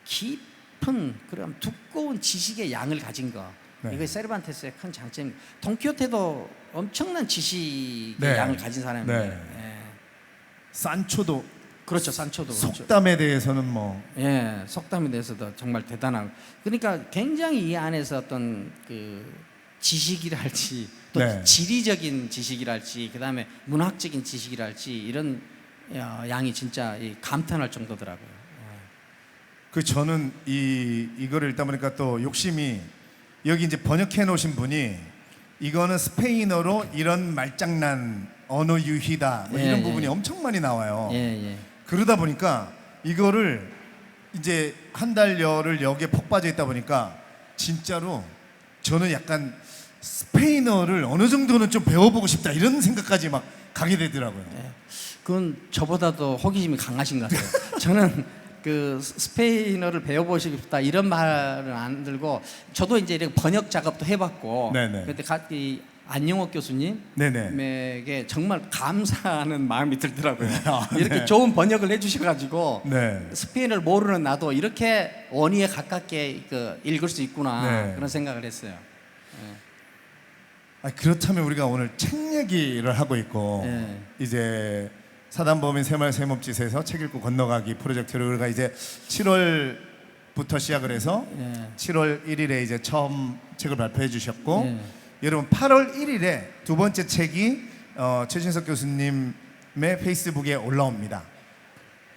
Speaker 2: 깊은 그런 두꺼운 지식의 양을 가진 거.
Speaker 1: 네.
Speaker 2: 이게 세르반테스의 큰 장점입니다. 돈키호테도 엄청난 지식의
Speaker 1: 네.
Speaker 2: 양을 가진 사람입니다.
Speaker 1: 네.
Speaker 2: 예.
Speaker 1: 산초도
Speaker 2: 그렇죠. 산초도 그렇죠.
Speaker 1: 속담에 대해서는 뭐
Speaker 2: 예, 속담에 대해서도 정말 대단하고, 그러니까 굉장히 이 안에서 어떤 지식이랄지 또
Speaker 1: 네.
Speaker 2: 지리적인 지식이랄지 그다음에 문학적인 지식이랄지 이런 양이 진짜 감탄할 정도더라고요.
Speaker 1: 저는 이거를 읽다 보니까 또 욕심이, 여기 이제 번역해 놓으신 분이 이거는 스페인어로 이런 말장난 언어 유희다 뭐 이런 부분이 엄청 많이 나와요.
Speaker 2: 예.
Speaker 1: 그러다 보니까 이거를 이제 한 달여를 여기에 폭 빠져 있다 보니까 진짜로 저는 약간 스페인어를 어느 정도는 좀 배워보고 싶다 이런 생각까지 막 가게 되더라고요.
Speaker 2: 예. 그건 저보다도 호기심이 강하신 것 같아요. 저는 스페인어를 배워보고 싶다 이런 말은 안 들고, 저도 이제 이렇게 번역 작업도 해봤고,
Speaker 1: 네네.
Speaker 2: 그때 안영옥 교수님에게
Speaker 1: 네네.
Speaker 2: 정말 감사하는 마음이 들더라고요.
Speaker 1: 아, 네.
Speaker 2: 이렇게 좋은 번역을 해주셔가지고
Speaker 1: 네.
Speaker 2: 스페인어를 모르는 나도 이렇게 원의에 가깝게 읽을 수 있구나,
Speaker 1: 네.
Speaker 2: 그런 생각을 했어요.
Speaker 1: 그렇다면 우리가 오늘 책 얘기를 하고 있고
Speaker 2: 네.
Speaker 1: 이제 사단법인 새마을 새몸짓에서 책 읽고 건너가기 프로젝트를 우리가 이제 7월부터 시작을 해서 7월 1일에 이제 처음 책을 발표해 주셨고, 여러분 8월 1일에 두 번째 책이 최진석 교수님의 페이스북에 올라옵니다.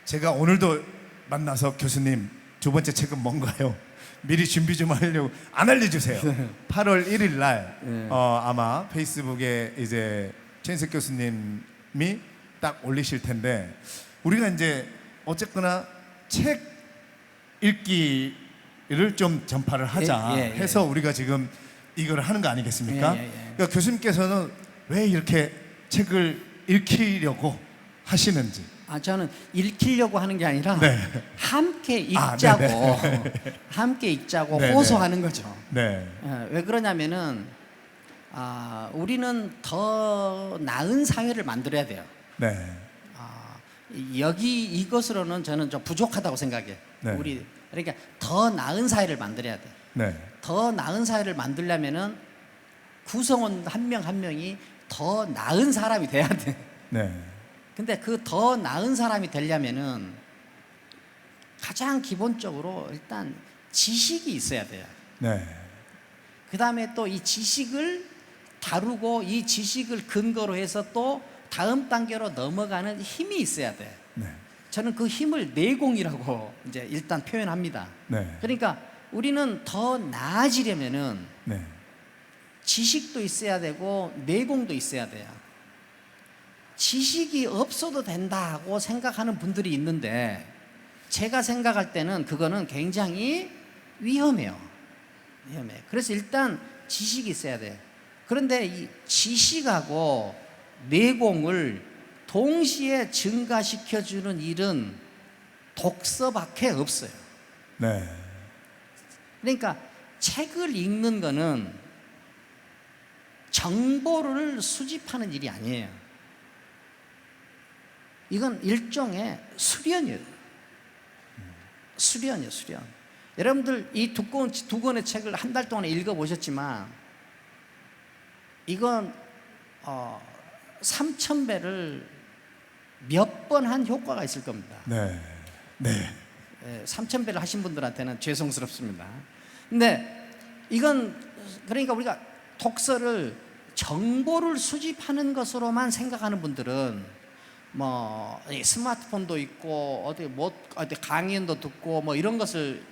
Speaker 1: 제가 오늘도 만나서 교수님 두 번째 책은 뭔가요? 미리 준비 좀 하려고 안 알려주세요. 8월 1일 날 아마 페이스북에 이제 최진석 교수님이 딱 올리실 텐데, 우리가 이제 어쨌거나 책 읽기를 좀 전파를 하자 해서 우리가 지금 이걸 하는 거 아니겠습니까? 그러니까 교수님께서는 왜 이렇게 책을 읽히려고 하시는지.
Speaker 2: 저는 읽히려고 하는 게 아니라 함께 읽자고
Speaker 1: 네네.
Speaker 2: 호소하는 거죠.
Speaker 1: 네.
Speaker 2: 왜 그러냐면은 우리는 더 나은 사회를 만들어야 돼요.
Speaker 1: 네.
Speaker 2: 이것으로는 저는 좀 부족하다고 생각해요.
Speaker 1: 네.
Speaker 2: 그러니까 더 나은 사회를 만들어야 돼.
Speaker 1: 네.
Speaker 2: 더 나은 사회를 만들려면은 구성원 한 명 한 명이 더 나은 사람이 돼야 돼.
Speaker 1: 네.
Speaker 2: 근데 그 더 나은 사람이 되려면은 가장 기본적으로 일단 지식이 있어야 돼요.
Speaker 1: 네.
Speaker 2: 그 다음에 또 이 지식을 다루고 이 지식을 근거로 해서 또 다음 단계로 넘어가는 힘이 있어야 돼.
Speaker 1: 네.
Speaker 2: 저는 그 힘을 내공이라고 이제 일단 표현합니다.
Speaker 1: 네.
Speaker 2: 그러니까 우리는 더 나아지려면은
Speaker 1: 네.
Speaker 2: 지식도 있어야 되고 내공도 있어야 돼요. 지식이 없어도 된다고 생각하는 분들이 있는데, 제가 생각할 때는 그거는 굉장히 위험해요. 그래서 일단 지식이 있어야 돼요. 그런데 이 지식하고 내공을 동시에 증가시켜주는 일은 독서밖에 없어요.
Speaker 1: 네.
Speaker 2: 그러니까 책을 읽는 거는 정보를 수집하는 일이 아니에요. 이건 일종의 수련이에요. 수련이에요, 수련. 여러분들 이 두꺼운 두 권의 책을 한 달 동안에 읽어보셨지만 이건 3,000배를 몇 번 한 효과가 있을 겁니다.
Speaker 1: 네. 네.
Speaker 2: 3,000배를 하신 분들한테는 죄송스럽습니다. 근데 이건 그러니까 우리가 독서를 정보를 수집하는 것으로만 생각하는 분들은 뭐 스마트폰도 있고 어디 강연도 듣고 뭐 이런 것을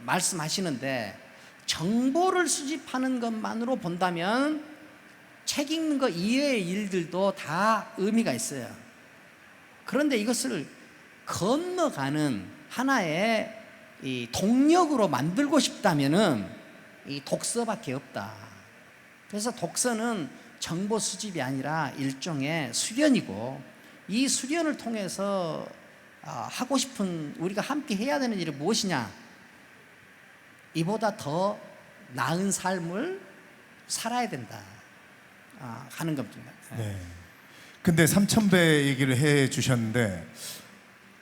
Speaker 2: 말씀하시는데, 정보를 수집하는 것만으로 본다면 책 읽는 것 이외의 일들도 다 의미가 있어요. 그런데 이것을 건너가는 하나의 이 동력으로 만들고 싶다면은 이 독서밖에 없다. 그래서 독서는 정보 수집이 아니라 일종의 수련이고, 이 수련을 통해서 하고 싶은, 우리가 함께 해야 되는 일이 무엇이냐? 이보다 더 나은 삶을 살아야 된다 하는 겁니다.
Speaker 1: 네. 근데 3,000배 얘기를 해 주셨는데,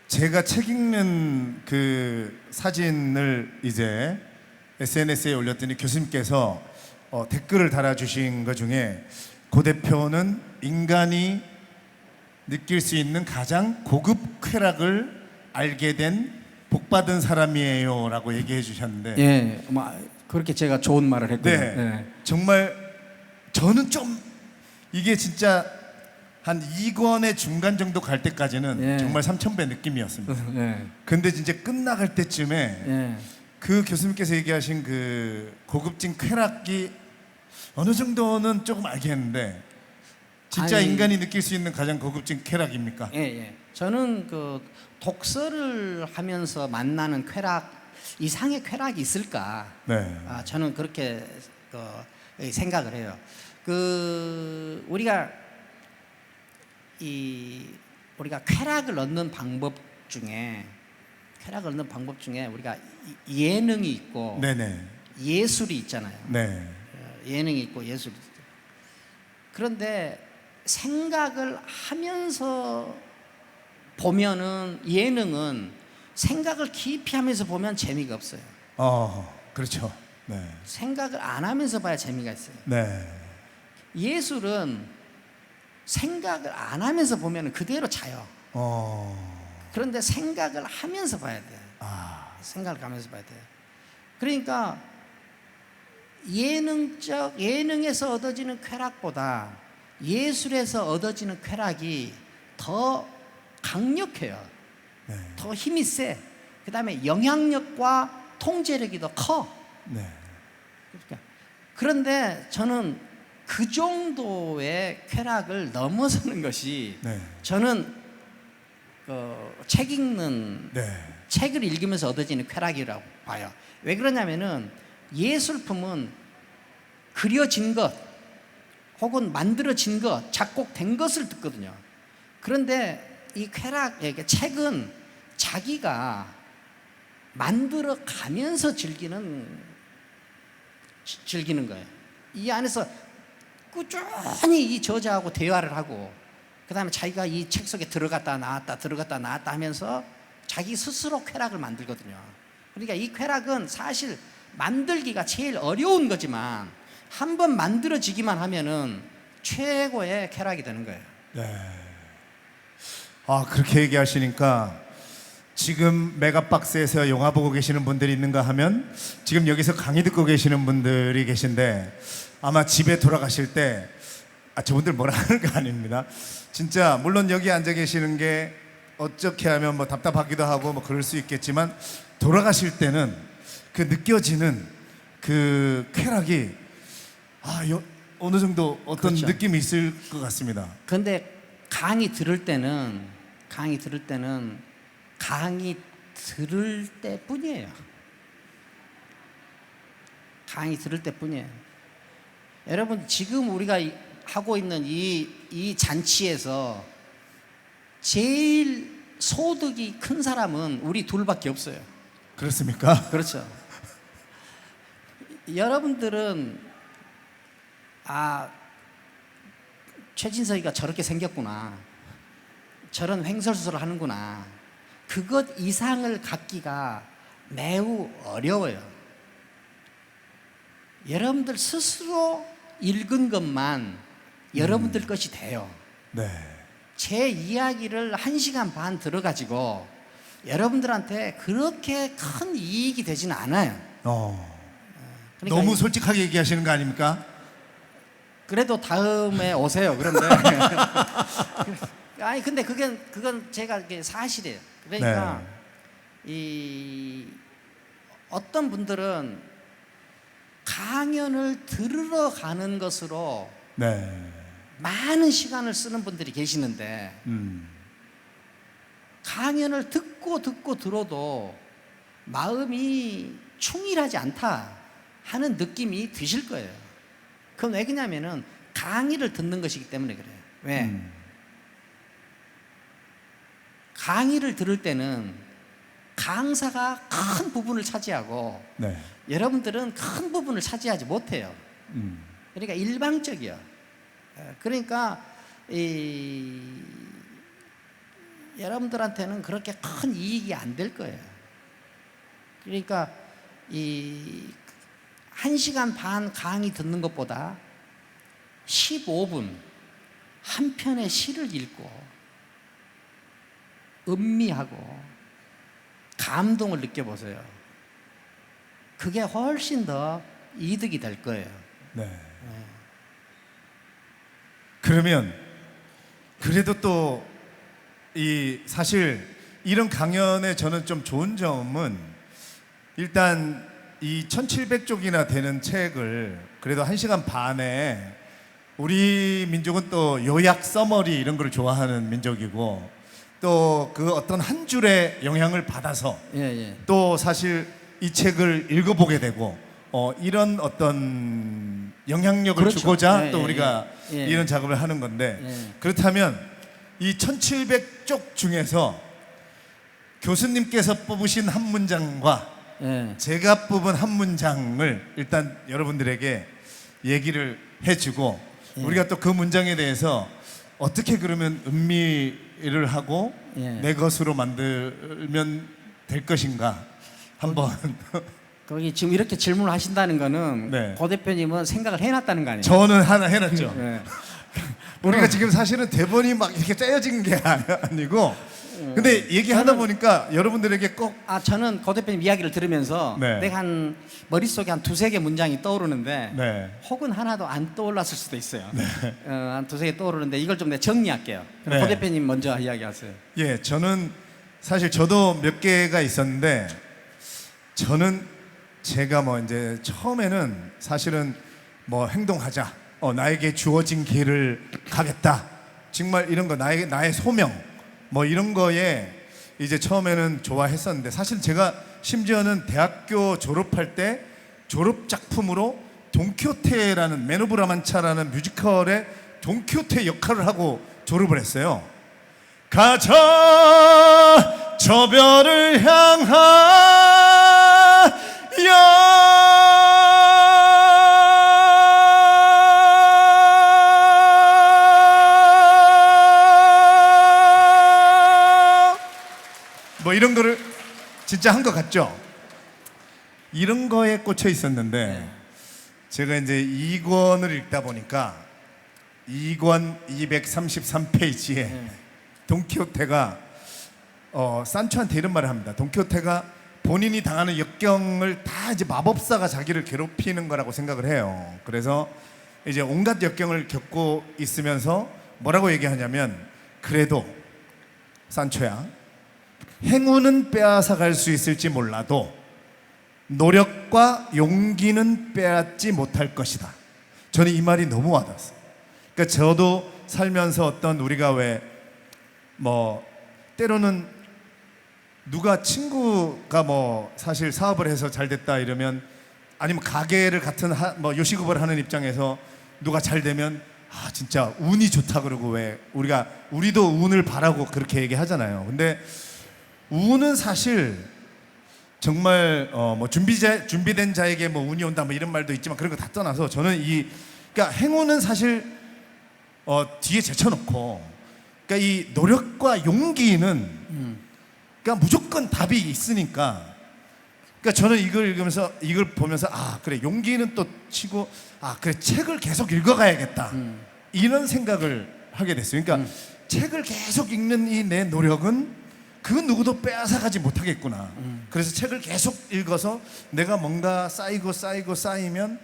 Speaker 1: 제가 책 읽는 그 사진을 이제 SNS에 올렸더니 교수님께서 댓글을 달아주신 것 중에 고 대표는 인간이 느낄 수 있는 가장 고급 쾌락을 알게 된 복받은 사람이에요 라고 얘기해 주셨는데,
Speaker 2: 예, 그렇게 제가 좋은 말을 했고요.
Speaker 1: 네,
Speaker 2: 예.
Speaker 1: 정말 저는 좀 이게 진짜 한 2권의 중간 정도 갈 때까지는
Speaker 2: 예.
Speaker 1: 정말 3,000배 느낌이었습니다.
Speaker 2: 예.
Speaker 1: 근데 진짜 끝나갈 때쯤에
Speaker 2: 예.
Speaker 1: 그 교수님께서 얘기하신 그 고급진 쾌락이 어느 정도는 조금 알겠는데, 진짜
Speaker 2: 아니,
Speaker 1: 인간이 느낄 수 있는 가장 고급진 쾌락입니까?
Speaker 2: 예, 예. 저는 그 독서를 하면서 만나는 쾌락 이상의 쾌락이 있을까?
Speaker 1: 네.
Speaker 2: 저는 그렇게 생각을 해요. 우리가 쾌락을 얻는 방법 중에 우리가 예능이 있고,
Speaker 1: 네네.
Speaker 2: 예술이 있잖아요.
Speaker 1: 네.
Speaker 2: 예능이 있고 예술이 있죠. 그런데 생각을 하면서 보면은, 예능은 생각을 깊이 하면서 보면 재미가 없어요.
Speaker 1: 그렇죠. 네.
Speaker 2: 생각을 안 하면서 봐야 재미가 있어요.
Speaker 1: 네.
Speaker 2: 예술은 생각을 안 하면서 보면 그대로 자요. 그런데 생각을 하면서 봐야 돼요. 생각을 하면서 봐야 돼요. 그러니까 예능에서 얻어지는 쾌락보다 예술에서 얻어지는 쾌락이 더 강력해요.
Speaker 1: 네.
Speaker 2: 더 힘이 세. 그 다음에 영향력과 통제력이 더 커.
Speaker 1: 네.
Speaker 2: 그런데 저는 그 정도의 쾌락을 넘어서는 것이,
Speaker 1: 네.
Speaker 2: 저는 책 읽는,
Speaker 1: 네.
Speaker 2: 책을 읽으면서 얻어지는 쾌락이라고 봐요. 왜 그러냐면은 예술품은 그려진 것 혹은 만들어진 것, 작곡된 것을 듣거든요. 그런데 이 책은 자기가 만들어 가면서 즐기는 거예요. 이 안에서 꾸준히 이 저자하고 대화를 하고, 그 다음에 자기가 이 책 속에 들어갔다 나왔다 하면서 자기 스스로 쾌락을 만들거든요. 그러니까 이 쾌락은 사실 만들기가 제일 어려운 거지만, 한번 만들어지기만 하면은 최고의 쾌락이 되는 거예요.
Speaker 1: 네. 그렇게 얘기하시니까 지금 메가박스에서 영화 보고 계시는 분들이 있는가 하면 지금 여기서 강의 듣고 계시는 분들이 계신데, 아마 집에 돌아가실 때 저분들 뭐라 하는 거 아닙니다. 진짜 물론 여기 앉아 계시는 게 어떻게 하면 뭐 답답하기도 하고 뭐 그럴 수 있겠지만, 돌아가실 때는 그 느껴지는 그 쾌락이 어느 정도 어떤
Speaker 2: 그렇죠.
Speaker 1: 느낌이 있을 것 같습니다.
Speaker 2: 근데 강의 들을 때는 강의 들을 때뿐이에요. 강의 들을 때뿐이에요. 여러분, 지금 우리가 하고 있는 이 잔치에서 제일 소득이 큰 사람은 우리 둘밖에 없어요.
Speaker 1: 그렇습니까?
Speaker 2: 그렇죠. 여러분들은 최진석이가 저렇게 생겼구나, 저런 횡설수설을 하는구나, 그것 이상을 갖기가 매우 어려워요. 여러분들 스스로 읽은 것만 여러분들 것이 돼요.
Speaker 1: 네.
Speaker 2: 제 이야기를 1시간 반 들어가지고 여러분들한테 그렇게 큰 이익이 되지는 않아요. 그러니까
Speaker 1: 너무 솔직하게 얘기하시는 거 아닙니까?
Speaker 2: 그래도 다음에 오세요. 그런데 아니 근데 그건 제가 이게 사실이에요. 그러니까 이 어떤 분들은 강연을 들으러 가는 것으로 많은 시간을 쓰는 분들이 계시는데 강연을 듣고 들어도 마음이 충실하지 않다 하는 느낌이 드실 거예요. 그건 왜 그러냐면은 강의를 듣는 것이기 때문에 그래요. 왜? 강의를 들을 때는 강사가 큰 부분을 차지하고 여러분들은 큰 부분을 차지하지 못해요. 그러니까 일방적이야. 그러니까 여러분들한테는 그렇게 큰 이익이 안 될 거예요. 그러니까 1시간 반 강의 듣는 것보다 15분 한 편의 시를 읽고 음미하고 감동을 느껴보세요. 그게 훨씬 더 이득이 될 거예요.
Speaker 1: 그러면 그래도 또 사실 이런 강연에 저는 좀 좋은 점은 일단 이 1700쪽이나 되는 책을 그래도 1시간 반에 우리 민족은 또 요약 서머리 이런 걸 좋아하는 민족이고 또 그 어떤 한 줄의 영향을 받아서 또 사실 이 책을 읽어보게 되고 이런 어떤 영향력을 주고자 또 우리가 이런 작업을 하는 건데 그렇다면 이 1700쪽 중에서 교수님께서 뽑으신 한 문장과 제가 뽑은 한 문장을 일단 여러분들에게 얘기를 해주고 우리가 또 그 문장에 대해서 어떻게 그러면 음미를 하고 내 것으로 만들면 될 것인가 한번
Speaker 2: 거기 지금 이렇게 질문을 하신다는 거는 고 대표님은 생각을 해놨다는 거 아니에요?
Speaker 1: 저는 하나 해놨죠. 우리가 지금 사실은 대본이 막 이렇게 짜여진 게 아니고 근데 얘기하다 보니까 여러분들에게 꼭
Speaker 2: 저는 고 대표님 이야기를 들으면서 내가 한 머릿속에 한 2-3개 문장이 떠오르는데 혹은 하나도 안 떠올랐을 수도 있어요. 한 2-3개 떠오르는데 이걸 좀 내가 정리할게요. 고 대표님 먼저 이야기하세요.
Speaker 1: 저는 사실 저도 몇 개가 있었는데 저는 제가 뭐 이제 처음에는 사실은 뭐 행동하자 나에게 주어진 길을 가겠다 정말 이런 거 나의 소명 뭐 이런 거에 이제 처음에는 좋아했었는데 사실 제가 심지어는 대학교 졸업할 때 졸업 작품으로 돈키호테라는 메노브라만차라는 뮤지컬의 돈키호테 역할을 하고 졸업을 했어요. 가자 저 별을 향하여 뭐 이런 거를 진짜 한 것 같죠? 이런 거에 꽂혀 있었는데 제가 이제 2권을 읽다 보니까 2권 233페이지에 돈키호테가 산초한테 이런 말을 합니다. 돈키호테가 본인이 당하는 역경을 다 이제 마법사가 자기를 괴롭히는 거라고 생각을 해요. 그래서 이제 온갖 역경을 겪고 있으면서 뭐라고 얘기하냐면 그래도 산초야 행운은 빼앗아 갈 수 있을지 몰라도 노력과 용기는 빼앗지 못할 것이다. 저는 이 말이 너무 와닿았어요. 그러니까 저도 살면서 어떤 우리가 왜 뭐 때로는 누가 친구가 뭐 사실 사업을 해서 잘 됐다 이러면 아니면 가게를 같은 뭐 요식업을 하는 입장에서 누가 잘 되면 진짜 운이 좋다 그러고 왜 우리도 운을 바라고 그렇게 얘기하잖아요. 근데 운은 사실 정말 뭐 준비된 자에게 뭐 운이 온다 뭐 이런 말도 있지만 그런 거 다 떠나서 저는 그러니까 행운은 사실 뒤에 제쳐놓고 그러니까 이 노력과 용기는 그러니까 무조건 답이 있으니까 그러니까 저는 이걸 읽으면서 이걸 보면서 아 그래 용기는 또 치고 아 그래 책을 계속 읽어가야겠다 이런 생각을 하게 됐어요. 그러니까 책을 계속 읽는 이 내 노력은 그 누구도 빼앗아가지 못하겠구나. 그래서 책을 계속 읽어서 내가 뭔가 쌓이면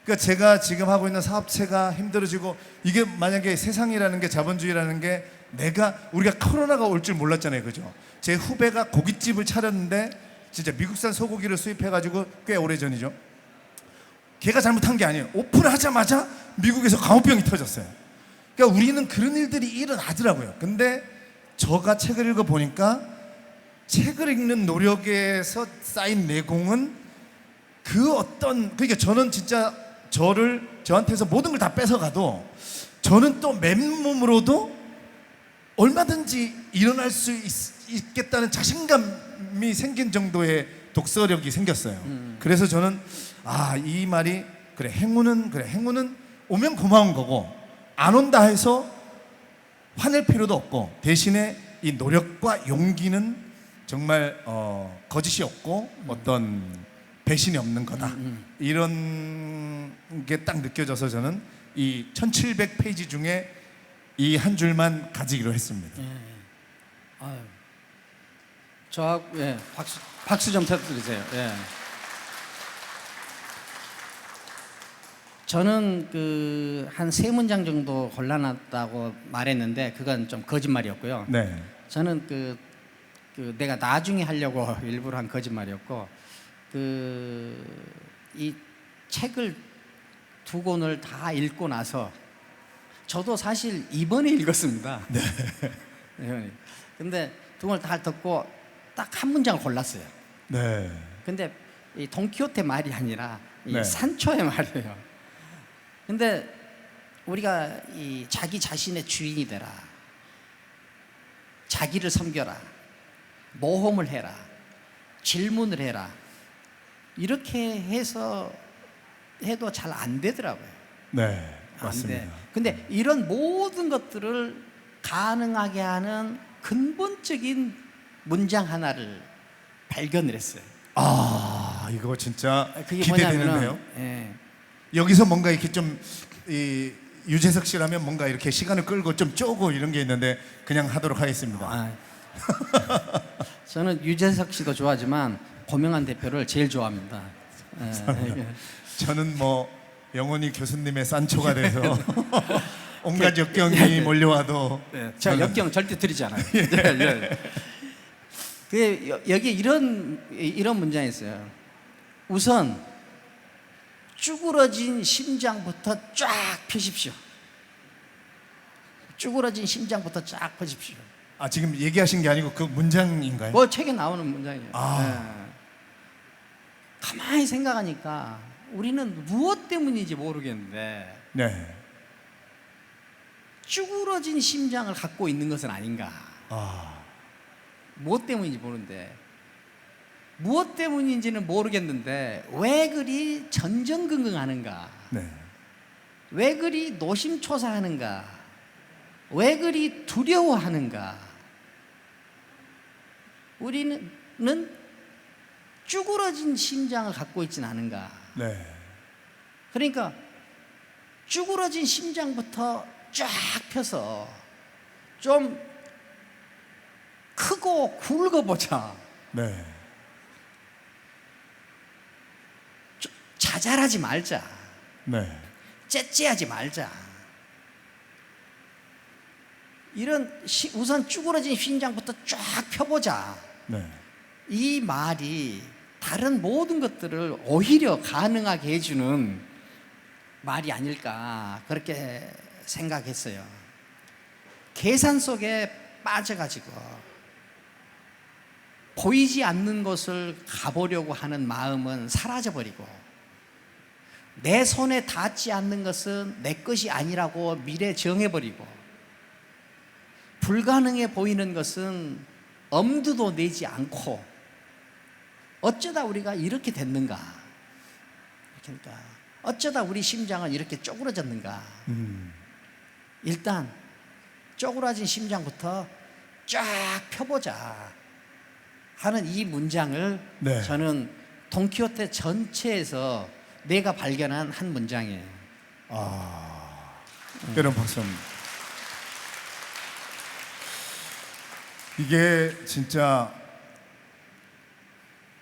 Speaker 1: 그러니까 제가 지금 하고 있는 사업체가 힘들어지고 이게 만약에 세상이라는 게 자본주의라는 게 우리가 코로나가 올 줄 몰랐잖아요, 그죠? 제 후배가 고깃집을 차렸는데 진짜 미국산 소고기를 수입해가지고 꽤 오래 전이죠. 걔가 잘못한 게 아니에요. 오픈하자마자 미국에서 광우병이 터졌어요. 그러니까 우리는 그런 일들이 일어나더라고요. 근데 저가 책을 읽어 보니까 책을 읽는 노력에서 쌓인 내공은 그러니까 저는 진짜 저한테서 모든 걸 다 뺏어가도 저는 또 맨몸으로도 얼마든지 일어날 수 있겠다는 자신감이 생긴 정도의 독서력이 생겼어요. 그래서 저는 이 말이 행운은 오면 고마운 거고 안 온다 해서 화낼 필요도 없고 대신에 이 노력과 용기는 정말 거짓이 없고 어떤 배신이 없는 거다. 이런 게 딱 느껴져서 저는 이 1700페이지 중에 이 한 줄만 가지기로 했습니다.
Speaker 2: 아유, 박수 좀 터뜨리세요. 예. 저는 한 3문장 정도 골라놨다고 말했는데 그건 좀 거짓말이었고요.
Speaker 1: 네.
Speaker 2: 저는 내가 나중에 하려고 일부러 한 거짓말이었고 이 책을 2권을 다 읽고 나서 저도 사실 이번에 읽었습니다.
Speaker 1: 네.
Speaker 2: 근데 2권을 다 듣고 딱 한 문장을 골랐어요.
Speaker 1: 네.
Speaker 2: 근데 이 돈키호테 말이 아니라 이
Speaker 1: 네.
Speaker 2: 산초의 말이에요. 근데 우리가 이 자기 자신의 주인이 되라, 자기를 섬겨라, 모험을 해라, 질문을 해라, 이렇게 해서 해도 잘 안 되더라고요.
Speaker 1: 네, 맞습니다.
Speaker 2: 근데 이런 모든 것들을 가능하게 하는 근본적인 문장 하나를 발견을 했어요.
Speaker 1: 이거 진짜
Speaker 2: 그게
Speaker 1: 기대되는데요.
Speaker 2: 예.
Speaker 1: 여기서 뭔가 이렇게 좀 유재석 씨라면 뭔가 이렇게 시간을 끌고 좀 쪼고 이런 게 있는데 그냥 하도록 하겠습니다.
Speaker 2: 저는 유재석 씨도 좋아하지만 고명한 대표를 제일 좋아합니다.
Speaker 1: 저는 뭐 영원히 교수님의 산초가 돼서 온갖 역경이 몰려와도
Speaker 2: 제가 역경 절대 드리지 않아요. 여기 이런 문장이 있어요. 우선 쭈그러진 심장부터 쫙 펴십시오. 쭈그러진 심장부터 쫙 펴십시오.
Speaker 1: 지금 얘기하신 게 아니고 그 문장인가요?
Speaker 2: 뭐 책에 나오는 문장이에요. 가만히 생각하니까 우리는 무엇 때문인지 모르겠는데
Speaker 1: 네.
Speaker 2: 쭈그러진 심장을 갖고 있는 것은 아닌가. 무엇 때문인지 모르는데 무엇 때문인지는 모르겠는데 왜 그리 전전긍긍하는가?
Speaker 1: 네.
Speaker 2: 왜 그리 노심초사하는가? 왜 그리 두려워하는가? 우리는 쭈그러진 심장을 갖고 있지는 않은가?
Speaker 1: 네.
Speaker 2: 그러니까 쭈그러진 심장부터 쫙 펴서 좀 크고 굵어보자.
Speaker 1: 네.
Speaker 2: 자잘하지 말자.
Speaker 1: 네.
Speaker 2: 째째하지 말자. 우선 쭈그러진 심장부터 쫙 펴보자.
Speaker 1: 네.
Speaker 2: 이 말이 다른 모든 것들을 오히려 가능하게 해주는 말이 아닐까 그렇게 생각했어요. 계산 속에 빠져가지고 보이지 않는 곳을 가보려고 하는 마음은 사라져버리고 내 손에 닿지 않는 것은 내 것이 아니라고 미래 정해버리고 불가능해 보이는 것은 엄두도 내지 않고 어쩌다 우리가 이렇게 됐는가? 그러니까 어쩌다 우리 심장은 이렇게 쪼그러졌는가? 일단 쪼그라진 심장부터 쫙 펴보자 하는 이 문장을
Speaker 1: 네.
Speaker 2: 저는 돈키호테 전체에서 내가 발견한 한 문장이에요.
Speaker 1: 여러분 박수. 이게 진짜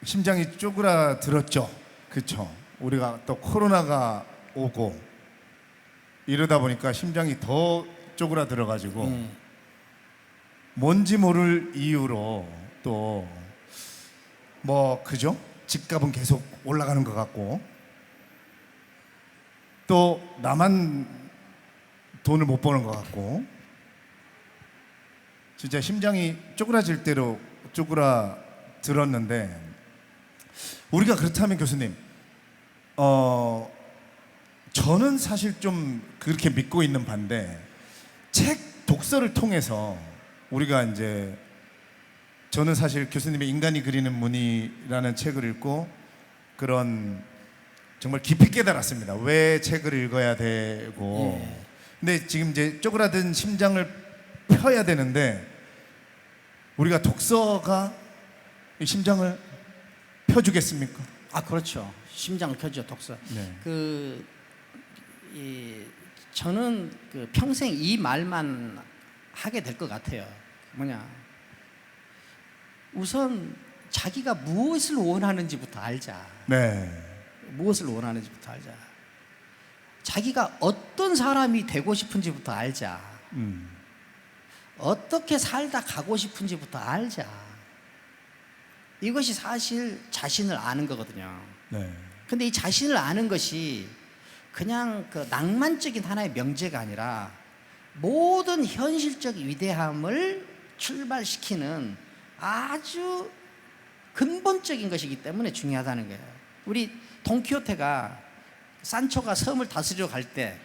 Speaker 1: 심장이 쪼그라들었죠. 그렇죠. 우리가 또 코로나가 오고 이러다 보니까 심장이 더 쪼그라들어가지고 뭔지 모를 이유로 또 뭐 그죠? 집값은 계속 올라가는 것 같고 또 나만 돈을 못 버는 것 같고 진짜 심장이 쪼그라질 대로 쪼그라들었는데 우리가 그렇다면 교수님 저는 사실 좀 그렇게 믿고 있는 반대 책 독서를 통해서 우리가 이제 저는 사실 교수님의 인간이 그리는 무늬라는 책을 읽고 그런 정말 깊이 깨달았습니다. 왜 책을 읽어야 되고 근데 지금 이제 쪼그라든 심장을 펴야 되는데 우리가 독서가 이 심장을 펴주겠습니까?
Speaker 2: 그렇죠. 심장을 펴죠, 독서.
Speaker 1: 네.
Speaker 2: 저는 평생 이 말만 하게 될 것 같아요. 뭐냐? 우선 자기가 무엇을 원하는지부터 알자.
Speaker 1: 네.
Speaker 2: 무엇을 원하는지부터 알자. 자기가 어떤 사람이 되고 싶은지부터 알자. 어떻게 살다 가고 싶은지부터 알자. 이것이 사실 자신을 아는 거거든요.
Speaker 1: 네.
Speaker 2: 근데 이 자신을 아는 것이 그냥 낭만적인 하나의 명제가 아니라 모든 현실적 위대함을 출발시키는 아주 근본적인 것이기 때문에 중요하다는 거예요. 우리 돈키호테가 산초가 섬을 다스리러 갈 때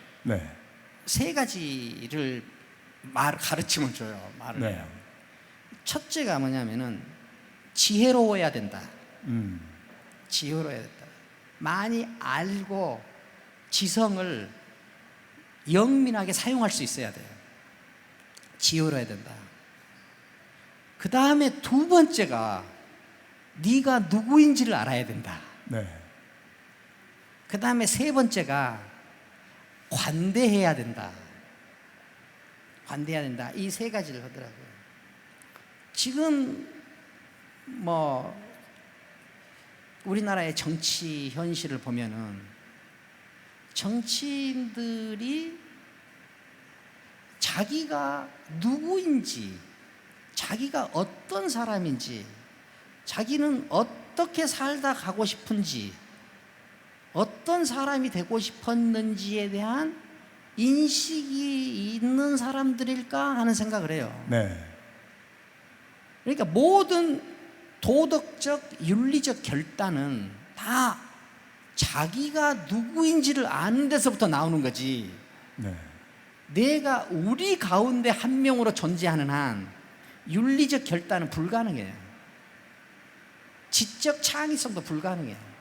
Speaker 2: 세 가지를 가르침을 줘요. 말을 해요. 첫째가 뭐냐면은 지혜로워야 된다. 지혜로워야 된다. 많이 알고 지성을 영민하게 사용할 수 있어야 돼요. 지혜로워야 된다. 그 다음에 두 번째가 네가 누구인지를 알아야 된다. 그 다음에 세 번째가 관대해야 된다. 관대해야 된다. 이 세 가지를 하더라고요. 지금 뭐 우리나라의 정치 현실을 보면은 정치인들이 자기가 누구인지, 자기가 어떤 사람인지, 자기는 어떻게 살다 가고 싶은지, 어떤 사람이 되고 싶었는지에 대한 인식이 있는 사람들일까 하는 생각을 해요. 그러니까 모든 도덕적, 윤리적 결단은 다 자기가 누구인지를 아는 데서부터 나오는 거지. 내가 우리 가운데 한 명으로 존재하는 한 윤리적 결단은 불가능해요. 지적 창의성도 불가능해요.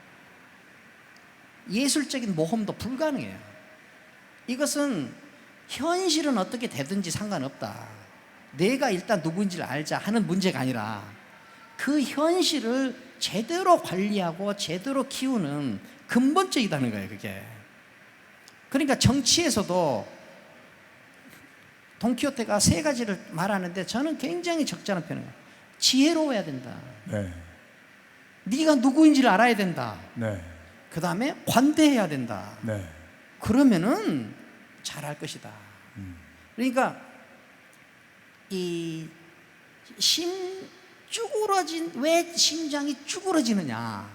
Speaker 2: 예술적인 모험도 불가능해요. 이것은 현실은 어떻게 되든지 상관없다. 내가 일단 누구인지를 알자 하는 문제가 아니라 그 현실을 제대로 관리하고 제대로 키우는 근본적이다는 거예요, 그게. 그러니까 정치에서도 돈키호테가 세 가지를 말하는데 저는 굉장히 적절한 편이에요. 지혜로워야 된다. 네가 누구인지를 알아야 된다. 그 다음에 관대해야 된다. 그러면은 잘할 것이다. 그러니까 이 왜 심장이 쭈그러지느냐?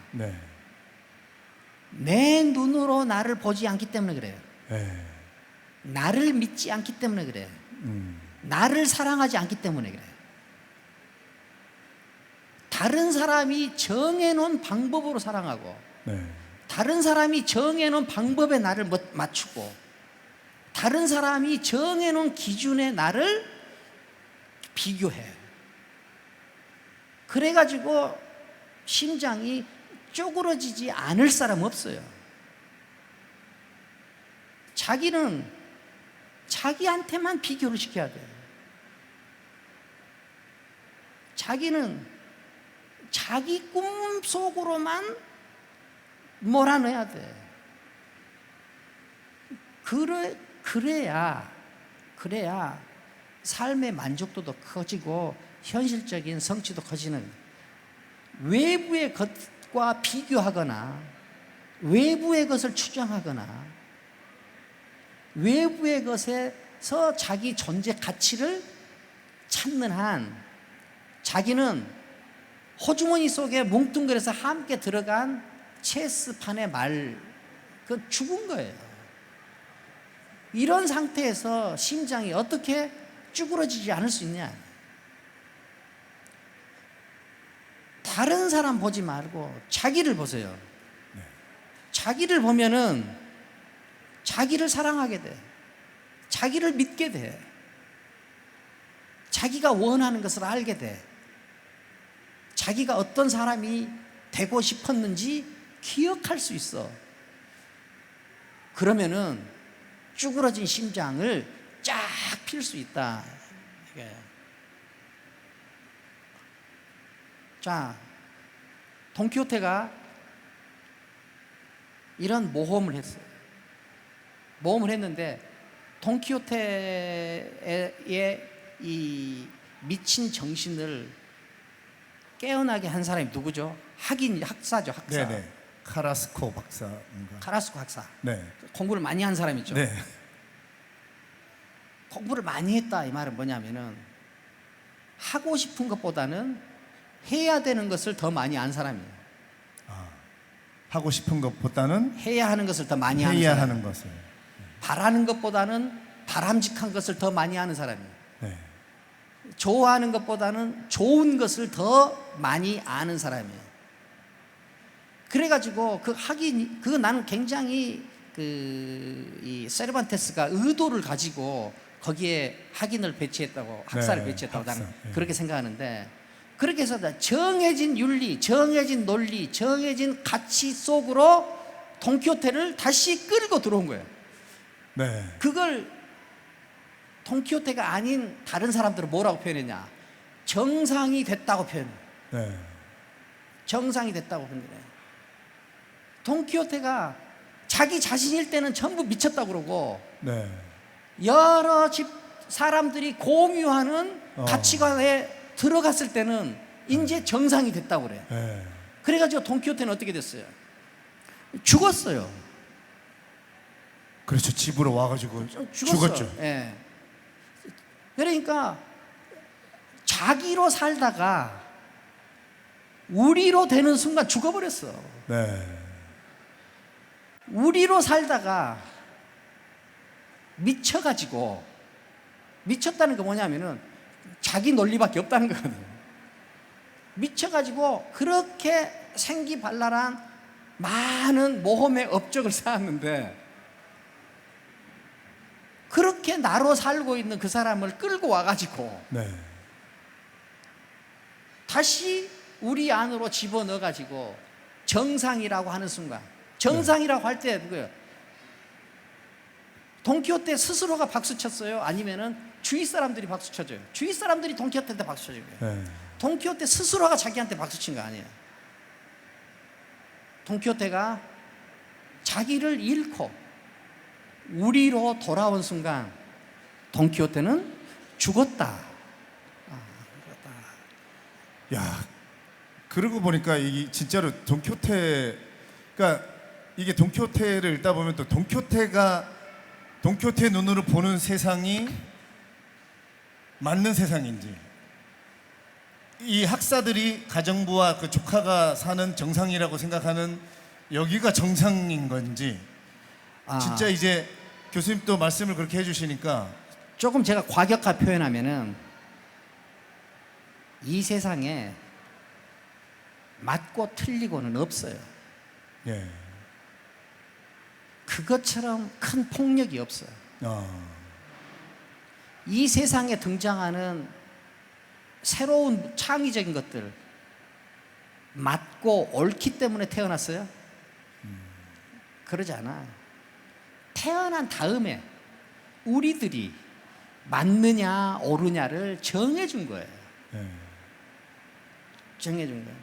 Speaker 2: 내 눈으로 나를 보지 않기 때문에 그래요. 나를 믿지 않기 때문에 그래요. 나를 사랑하지 않기 때문에 그래요. 다른 사람이 정해놓은 방법으로 사랑하고 다른 사람이 정해놓은 방법에 나를 맞추고 다른 사람이 정해놓은 기준에 나를 비교해. 그래가지고 심장이 쪼그러지지 않을 사람 없어요. 자기는 자기한테만 비교를 시켜야 돼요. 자기는 자기 꿈속으로만 몰아넣어야 돼. 그래야 삶의 만족도도 커지고 현실적인 성취도 커지는. 외부의 것과 비교하거나 외부의 것을 추정하거나 외부의 것에서 자기 존재 가치를 찾는 한 자기는 호주머니 속에 뭉뚱그려서 함께 들어간 체스판의 그 죽은 거예요. 이런 상태에서 심장이 어떻게 쭈그러지지 않을 수 있냐. 다른 사람 보지 말고 자기를 보세요. 자기를 보면은 자기를 사랑하게 돼. 자기를 믿게 돼. 자기가 원하는 것을 알게 돼. 자기가 어떤 사람이 되고 싶었는지 기억할 수 있어. 그러면은 쭈그러진 심장을 쫙 필 수 있다. 자, 돈키호테가 이런 모험을 했어요. 모험을 했는데 돈키호테의 이 미친 정신을 깨어나게 한 사람이 누구죠? 학사죠, 학사.
Speaker 1: 네네. 카라스코 박사인가?
Speaker 2: 카라스코 학사.
Speaker 1: 네.
Speaker 2: 공부를 많이 한 사람이죠.
Speaker 1: 네.
Speaker 2: 공부를 많이 했다 이 말은 뭐냐면은 하고 싶은 것보다는 해야 되는 것을 더 많이 안 사람이에요.
Speaker 1: 하고 싶은 것보다는
Speaker 2: 해야 하는 것을 더 많이 하는
Speaker 1: 해야
Speaker 2: 사람.
Speaker 1: 하는 것을.
Speaker 2: 바라는 것보다는 바람직한 것을 더 많이 하는 사람이에요.
Speaker 1: 네.
Speaker 2: 좋아하는 것보다는 좋은 것을 더 많이 아는 사람이에요. 그래가지고 나는 굉장히 이 세르반테스가 의도를 가지고 거기에 학인을 배치했다고, 학사를
Speaker 1: 네,
Speaker 2: 배치했다고
Speaker 1: 학사,
Speaker 2: 나는
Speaker 1: 네.
Speaker 2: 그렇게 생각하는데, 그렇게 해서 정해진 윤리, 정해진 논리, 정해진 가치 속으로 돈키호테를 다시 끌고 들어온 거예요.
Speaker 1: 네.
Speaker 2: 그걸 돈키호테가 아닌 다른 사람들은 뭐라고 표현했냐? 정상이 됐다고 표현해요.
Speaker 1: 네.
Speaker 2: 정상이 됐다고 표현해요. 돈키호테가 자기 자신일 때는 전부 미쳤다고 그러고,
Speaker 1: 네.
Speaker 2: 여러 사람들이 공유하는 가치관에 들어갔을 때는 이제 정상이 됐다고 그래요.
Speaker 1: 네.
Speaker 2: 그래가지고 돈키호테는 어떻게 됐어요? 죽었어요.
Speaker 1: 그렇죠. 집으로 와가지고 죽었죠.
Speaker 2: 예. 그러니까 자기로 살다가 우리로 되는 순간 죽어버렸어.
Speaker 1: 네.
Speaker 2: 우리로 살다가 미쳐가지고, 미쳤다는 게 뭐냐면은 자기 논리밖에 없다는 거거든요. 미쳐가지고 그렇게 생기발랄한 많은 모험의 업적을 쌓았는데, 그렇게 나로 살고 있는 그 사람을 끌고 와가지고
Speaker 1: 네.
Speaker 2: 다시 우리 안으로 집어넣어가지고 정상이라고 하는 순간, 정상이라고 할 때 누구예요? 돈키호테 스스로가 박수 쳤어요? 아니면은 주위 사람들이 박수 쳐줘요? 주위 사람들이 돈키호테한테 박수 쳐줘요.
Speaker 1: 네.
Speaker 2: 돈키호테 스스로가 자기한테 박수 친 거 아니에요. 돈키호테가 자기를 잃고 우리로 돌아온 순간 돈키호테는 죽었다.
Speaker 1: 야, 그러고 보니까 이 진짜로 돈키호테가, 이게 돈키호테를 읽다 보면 또 돈키호테 눈으로 보는 세상이 맞는 세상인지, 이 학사들이 가정부와 그 조카가 사는 정상이라고 생각하는 여기가 정상인 건지, 진짜 이제 교수님도 말씀을 그렇게 해주시니까
Speaker 2: 조금 제가 과격하 표현하면은 이 세상에 맞고 틀리고는 없어요.
Speaker 1: 예.
Speaker 2: 그것처럼 큰 폭력이 없어요. 이 세상에 등장하는 새로운 창의적인 것들, 맞고 옳기 때문에 태어났어요? 그러지 않아요. 태어난 다음에 우리들이 맞느냐 옳으냐를 정해준 거예요.
Speaker 1: 예.
Speaker 2: 정해준 거예요.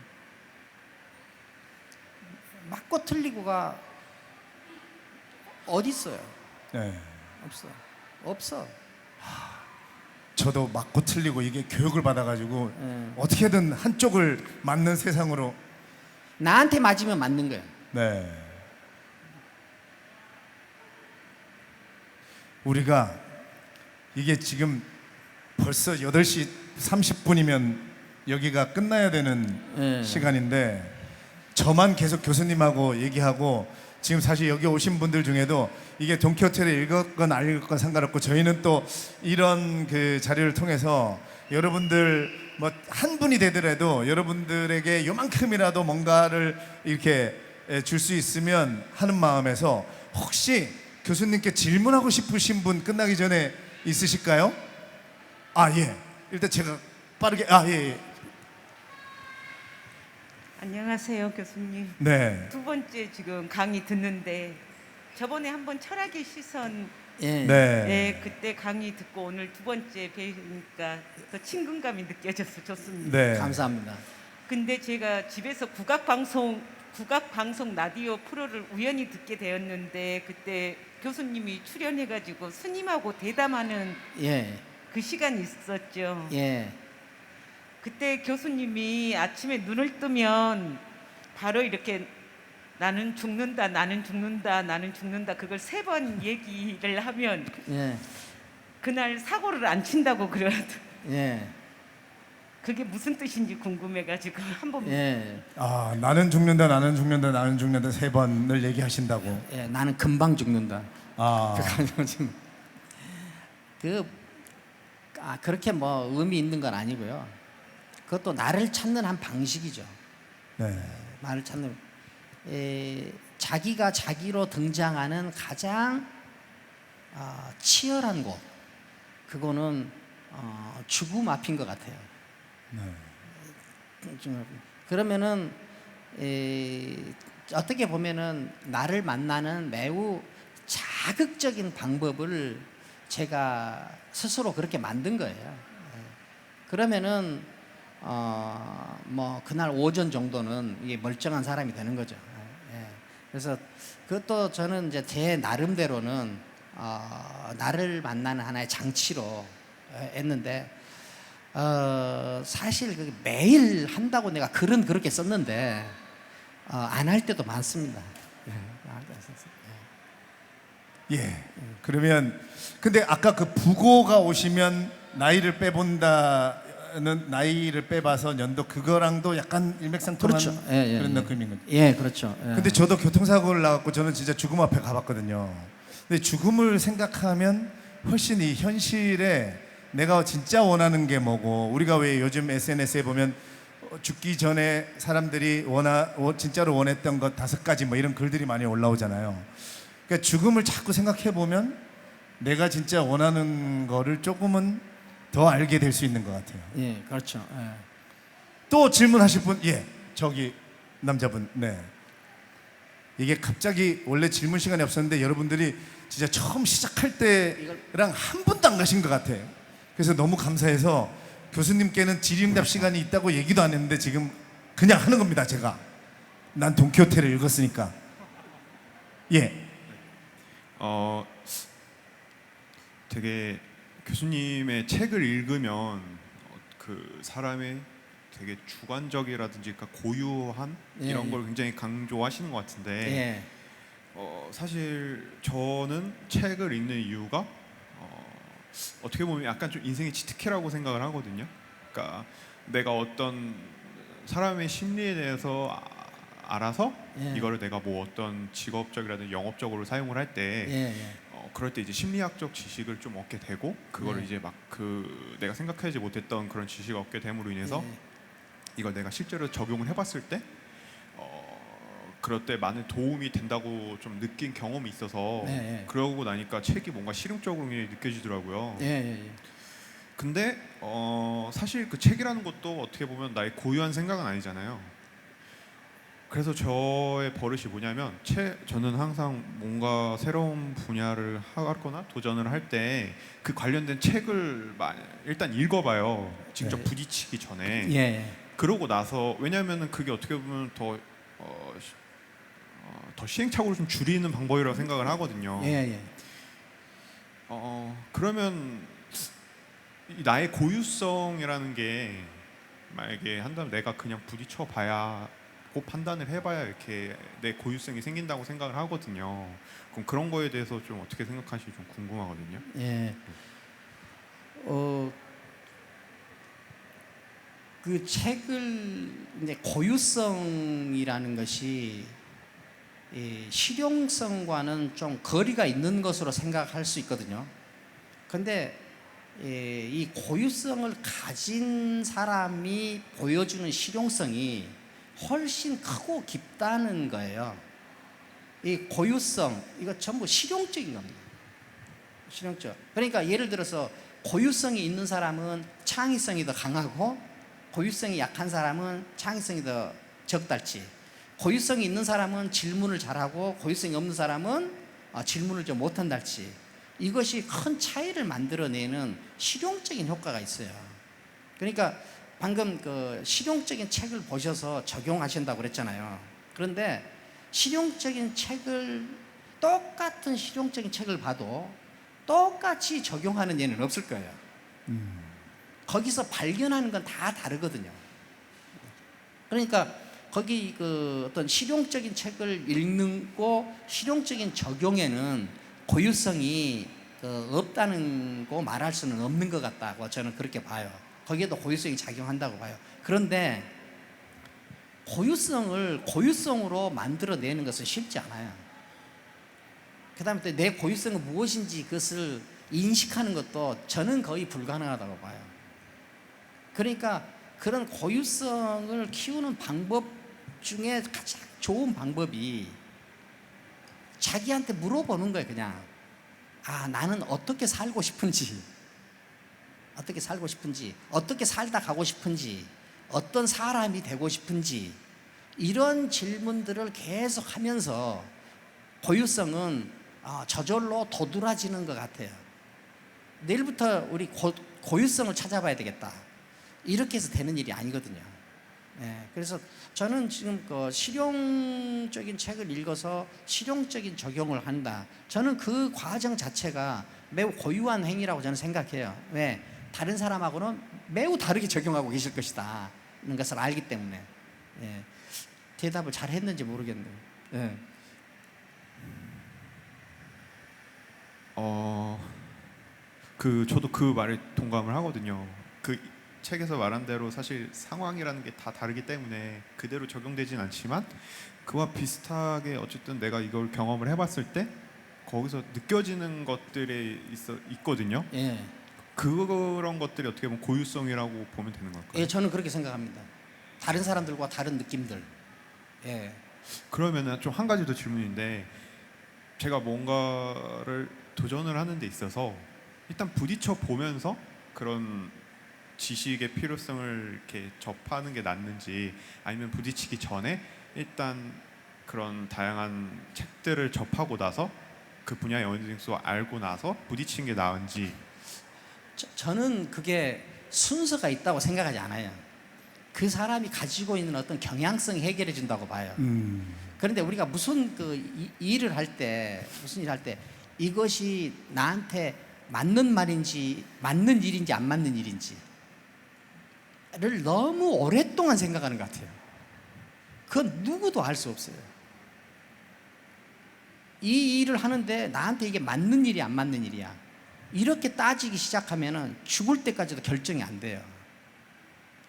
Speaker 2: 맞고 틀리고가 어디 있어요?
Speaker 1: 네.
Speaker 2: 없어.
Speaker 1: 저도 맞고 틀리고 이게 교육을 받아가지고
Speaker 2: 네.
Speaker 1: 어떻게든 한쪽을 맞는 세상으로.
Speaker 2: 나한테 맞으면 맞는 거예요.
Speaker 1: 네. 우리가 이게 지금 벌써 8시 30분이면 여기가 끝나야 되는
Speaker 2: 네.
Speaker 1: 시간인데 저만 계속 교수님하고 얘기하고 지금 사실 여기 오신 분들 중에도 이게 돈키호테를 읽었건 안 읽었건 상관없고 저희는 또 이런 그 자료를 통해서 여러분들 뭐 한 분이 되더라도 여러분들에게 요만큼이라도 뭔가를 이렇게 줄 수 있으면 하는 마음에서 혹시 교수님께 질문하고 싶으신 분 끝나기 전에 있으실까요? 아, 예. 일단 제가 빠르게 예.
Speaker 3: 안녕하세요, 교수님.
Speaker 1: 네.
Speaker 3: 두 번째 지금 강의 듣는데 저번에 한번 철학의 시선
Speaker 2: 예.
Speaker 1: 네.
Speaker 3: 그때 강의 듣고 오늘 두 번째 뵈니까 더 친근감이 느껴져서 좋습니다.
Speaker 1: 네.
Speaker 2: 감사합니다.
Speaker 3: 근데 제가 집에서 국악 방송 라디오 프로를 우연히 듣게 되었는데 그때 교수님이 출연해가지고 스님하고 대담하는
Speaker 2: 예.
Speaker 3: 그 시간이 있었죠.
Speaker 2: 예.
Speaker 3: 그때 교수님이 아침에 눈을 뜨면 바로 이렇게 나는 죽는다, 나는 죽는다, 나는 죽는다 그걸 3번 얘기를 하면
Speaker 2: 예.
Speaker 3: 그날 사고를 안 친다고 그러더라고요.
Speaker 2: 예.
Speaker 3: 그게 무슨 뜻인지 궁금해가지고 한번
Speaker 2: 예.
Speaker 1: 아, 나는 죽는다, 나는 죽는다, 나는 죽는다 3번을 얘기하신다고.
Speaker 2: 예. 나는 금방 죽는다.
Speaker 1: 아,
Speaker 2: 그렇게 뭐 의미 있는 건 아니고요. 그것도 나를 찾는 한 방식이죠.
Speaker 1: 네.
Speaker 2: 나를 찾는 자기가 자기로 등장하는 가장 치열한 곳, 그거는 죽음 앞인 것 같아요.
Speaker 1: 네.
Speaker 2: 그러면은 어떻게 보면은 나를 만나는 매우 자극적인 방법을 제가 스스로 그렇게 만든 거예요. 그러면은 뭐 그날 오전 정도는 이게 멀쩡한 사람이 되는 거죠. 그래서 그것도 저는 이제 제 나름대로는 나를 만나는 하나의 장치로 했는데 사실 그 매일 한다고 내가 글은 그렇게 썼는데 안 할 때도 많습니다.
Speaker 1: 예. 그러면 근데 아까 그 부고가 오시면 나이를 빼본다는 나이를 빼봐서 연도 그거랑도 약간 일맥상통한
Speaker 2: 그렇죠. 예,
Speaker 1: 그런
Speaker 2: 예.
Speaker 1: 느낌인 거죠.
Speaker 2: 예, 그렇죠. 예.
Speaker 1: 근데 저도 교통사고를 나갖고 저는 진짜 죽음 앞에 가봤거든요. 근데 죽음을 생각하면 훨씬 이 현실에 내가 진짜 원하는 게 뭐고 우리가 왜 요즘 SNS에 보면 죽기 전에 사람들이 진짜로 원했던 것 5가지 뭐 이런 글들이 많이 올라오잖아요. 그러니까 죽음을 자꾸 생각해 보면 내가 진짜 원하는 거를 조금은 더 알게 될 수 있는 것 같아요.
Speaker 2: 예, 그렇죠. 예.
Speaker 1: 또 질문하실 분, 예, 저기 남자분, 네. 이게 갑자기 원래 질문 시간이 없었는데 여러분들이 진짜 처음 시작할 때랑 한 분도 안 가신 것 같아요. 그래서 너무 감사해서 교수님께는 질의응답 시간이 있다고 얘기도 안 했는데 지금 그냥 하는 겁니다. 제가 난 돈키호테를 읽었으니까. 예.
Speaker 4: 되게 교수님의 책을 읽으면 그 사람의 되게 주관적이라든지 그러니까 고유함
Speaker 2: 예,
Speaker 4: 이런
Speaker 2: 예.
Speaker 4: 걸 굉장히 강조하시는 것 같은데
Speaker 2: 예.
Speaker 4: 사실 저는 책을 읽는 이유가 어떻게 보면 약간 좀 인생의 치트키라고 생각을 하거든요. 그러니까 내가 어떤 사람의 심리에 대해서 알아서
Speaker 2: 예.
Speaker 4: 이거를 내가 뭐 어떤 직업적이라든지 영업적으로 사용을 할 때
Speaker 2: 예, 예.
Speaker 4: 그럴 때 이제 심리학적 지식을 좀 얻게 되고 그거를
Speaker 2: 네.
Speaker 4: 이제 막 그 내가 생각하지 못했던 그런 지식을 얻게 됨으로 인해서
Speaker 2: 예.
Speaker 4: 이걸 내가 실제로 적용을 해봤을 때 그럴 때 많은 도움이 된다고 좀 느낀 경험이 있어서
Speaker 2: 네, 네.
Speaker 4: 그러고 나니까 책이 뭔가 실용적으로 느껴지더라고요.
Speaker 2: 예, 예, 예.
Speaker 4: 근데 사실 그 책이라는 것도 어떻게 보면 나의 고유한 생각은 아니잖아요. 그래서 저의 버릇이 뭐냐면 저는 항상 뭔가 새로운 분야를 하거나 도전을 할 때 그 관련된 책을 일단 읽어봐요. 직접
Speaker 2: 네.
Speaker 4: 부딪히기 전에.
Speaker 2: 예, 예.
Speaker 4: 그러고 나서 왜냐하면 그게 어떻게 보면 더 더 시행착오를 좀 줄이는 방법이라고 생각을 하거든요.
Speaker 2: 예.
Speaker 4: 그러면 이 나의 고유성이라는 게 만약에 한다면 내가 그냥 부딪혀 봐야 꼭 판단을 해봐야 이렇게 내 고유성이 생긴다고 생각을 하거든요. 그럼 그런 거에 대해서 좀 어떻게 생각하실지 좀 궁금하거든요.
Speaker 2: 예. 그 책을 이제 고유성이라는 것이 이 실용성과는 좀 거리가 있는 것으로 생각할 수 있거든요. 근데 이 고유성을 가진 사람이 보여주는 실용성이 훨씬 크고 깊다는 거예요. 이 고유성, 이거 전부 실용적인 겁니다. 실용적. 그러니까 예를 들어서 고유성이 있는 사람은 창의성이 더 강하고 고유성이 약한 사람은 창의성이 더 적달치. 고유성이 있는 사람은 질문을 잘하고 고유성이 없는 사람은 질문을 좀 못한달치. 이것이 큰 차이를 만들어내는 실용적인 효과가 있어요. 그러니까 방금 그 실용적인 책을 보셔서 적용하신다고 그랬잖아요. 그런데 실용적인 책을 똑같은 실용적인 책을 봐도 똑같이 적용하는 예는 없을 거예요. 거기서 발견하는 건 다 다르거든요. 그러니까 거기 그 어떤 실용적인 책을 읽고 실용적인 적용에는 고유성이 없다는 거 말할 수는 없는 것 같다고 저는 그렇게 봐요. 거기에도 고유성이 작용한다고 봐요. 그런데 고유성을 고유성으로 만들어내는 것은 쉽지 않아요. 그 다음에 또 내 고유성은 무엇인지 그것을 인식하는 것도 저는 거의 불가능하다고 봐요. 그러니까 그런 고유성을 키우는 방법 중에 가장 좋은 방법이 자기한테 물어보는 거예요. 그냥 나는 어떻게 살고 싶은지, 어떻게 살고 싶은지, 어떻게 살다 가고 싶은지, 어떤 사람이 되고 싶은지, 이런 질문들을 계속 하면서 고유성은 저절로 도드라지는 것 같아요. 내일부터 우리 고유성을 찾아봐야 되겠다, 이렇게 해서 되는 일이 아니거든요. 네, 그래서 저는 지금 그 실용적인 책을 읽어서 실용적인 적용을 한다. 저는 그 과정 자체가 매우 고유한 행위라고 저는 생각해요. 왜? 다른 사람하고는 매우 다르게 적용하고 계실 것이다 는 것을 알기 때문에. 예, 대답을 잘 했는지 모르겠네요. 예.
Speaker 4: 저도 그 말에 동감을 하거든요. 그 책에서 말한 대로 사실 상황이라는 게 다 다르기 때문에 그대로 적용되진 않지만 그와 비슷하게 어쨌든 내가 이걸 경험을 해봤을 때 거기서 느껴지는 것들이 있거든요.
Speaker 2: 예.
Speaker 4: 그런 것들이 어떻게 보면 고유성이라고 보면 되는 걸까요?
Speaker 2: 예, 저는 그렇게 생각합니다. 다른 사람들과 다른 느낌들. 예.
Speaker 4: 그러면은 좀 한 가지 더 질문인데, 제가 뭔가를 도전을 하는 데 있어서 일단 부딪혀 보면서 그런 지식의 필요성을 이렇게 접하는 게 낫는지, 아니면 부딪히기 전에 일단 그런 다양한 책들을 접하고 나서 그 분야의 어느 정도 알고 나서 부딪히는 게 나은지.
Speaker 2: 저는 그게 순서가 있다고 생각하지 않아요. 그 사람이 가지고 있는 어떤 경향성이 해결해 준다고 봐요. 그런데 우리가 무슨 일을 할 때, 무슨 일을 할 때 이것이 나한테 맞는 말인지, 맞는 일인지 안 맞는 일인지를 너무 오랫동안 생각하는 것 같아요. 그건 누구도 알 수 없어요. 이 일을 하는데 나한테 이게 맞는 일이 안 맞는 일이야, 이렇게 따지기 시작하면은 죽을 때까지도 결정이 안 돼요.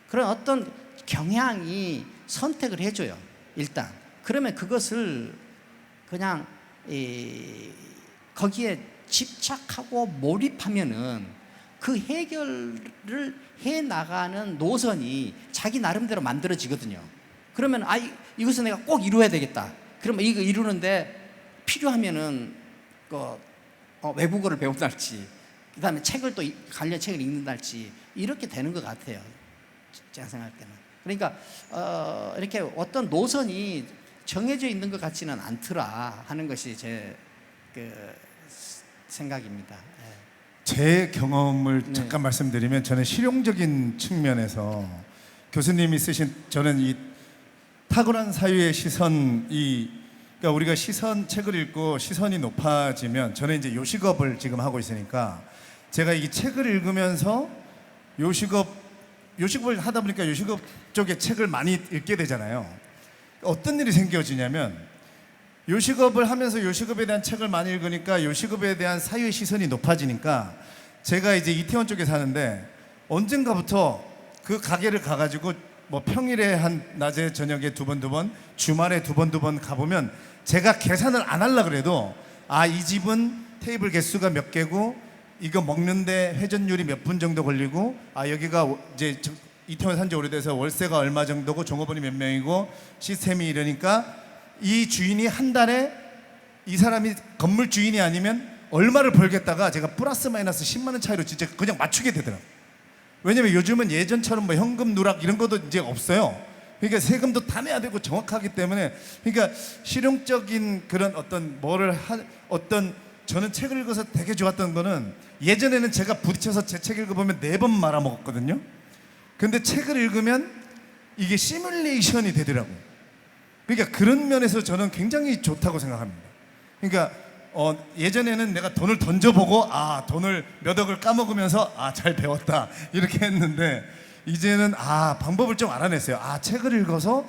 Speaker 2: 그런 어떤 경향이 선택을 해줘요, 일단. 그러면 그것을 그냥 거기에 집착하고 몰입하면은 그 해결을 해 나가는 노선이 자기 나름대로 만들어지거든요. 그러면 이것은 내가 꼭 이루어야 되겠다. 그러면 이거 이루는데 필요하면은 외국어를 배운달지, 그다음에 책을 또 관련 책을 읽는달지, 이렇게 되는 것 같아요, 제가 생각할 때는. 그러니까 이렇게 어떤 노선이 정해져 있는 것 같지는 않더라 하는 것이 제 생각입니다.
Speaker 1: 제 경험을
Speaker 2: 네.
Speaker 1: 잠깐 말씀드리면, 저는 실용적인 측면에서 교수님이 쓰신, 저는 이 탁월한 사유의 시선, 이 그러니까 우리가 책을 읽고 시선이 높아지면 저는 이제 요식업을 지금 하고 있으니까 제가 이 책을 읽으면서 요식업을 하다 보니까 요식업 쪽에 책을 많이 읽게 되잖아요. 어떤 일이 생겨지냐면 요식업을 하면서 요식업에 대한 책을 많이 읽으니까 요식업에 대한 사유의 시선이 높아지니까 제가 이제 이태원 쪽에 사는데 언젠가부터 그 가게를 가가지고 뭐 평일에 한 낮에 저녁에 두 번 주말에 두 번 가보면 제가 계산을 안 하려고 그래도 이 집은 테이블 개수가 몇 개고 이거 먹는데 회전율이 몇 분 정도 걸리고 여기가 이제 이태원 산지 오래돼서 월세가 얼마 정도고 종업원이 몇 명이고 시스템이 이러니까 이 주인이 한 달에 이 사람이 건물 주인이 아니면 얼마를 벌겠다가 제가 플러스 마이너스 10만 원 차이로 진짜 그냥 맞추게 되더라고요. 왜냐면 요즘은 예전처럼 뭐 현금 누락 이런 것도 이제 없어요. 그러니까 세금도 다 내야 되고 정확하기 때문에 그러니까 실용적인 그런 저는 책을 읽어서 되게 좋았던 거는 예전에는 제가 부딪혀서 제 책 읽어보면 4번 말아먹었거든요. 근데 책을 읽으면 이게 시뮬레이션이 되더라고요. 그러니까 그런 면에서 저는 굉장히 좋다고 생각합니다. 그러니까 예전에는 내가 돈을 던져보고 돈을 몇 억을 까먹으면서 잘 배웠다 이렇게 했는데 이제는 방법을 좀 알아냈어요. 책을 읽어서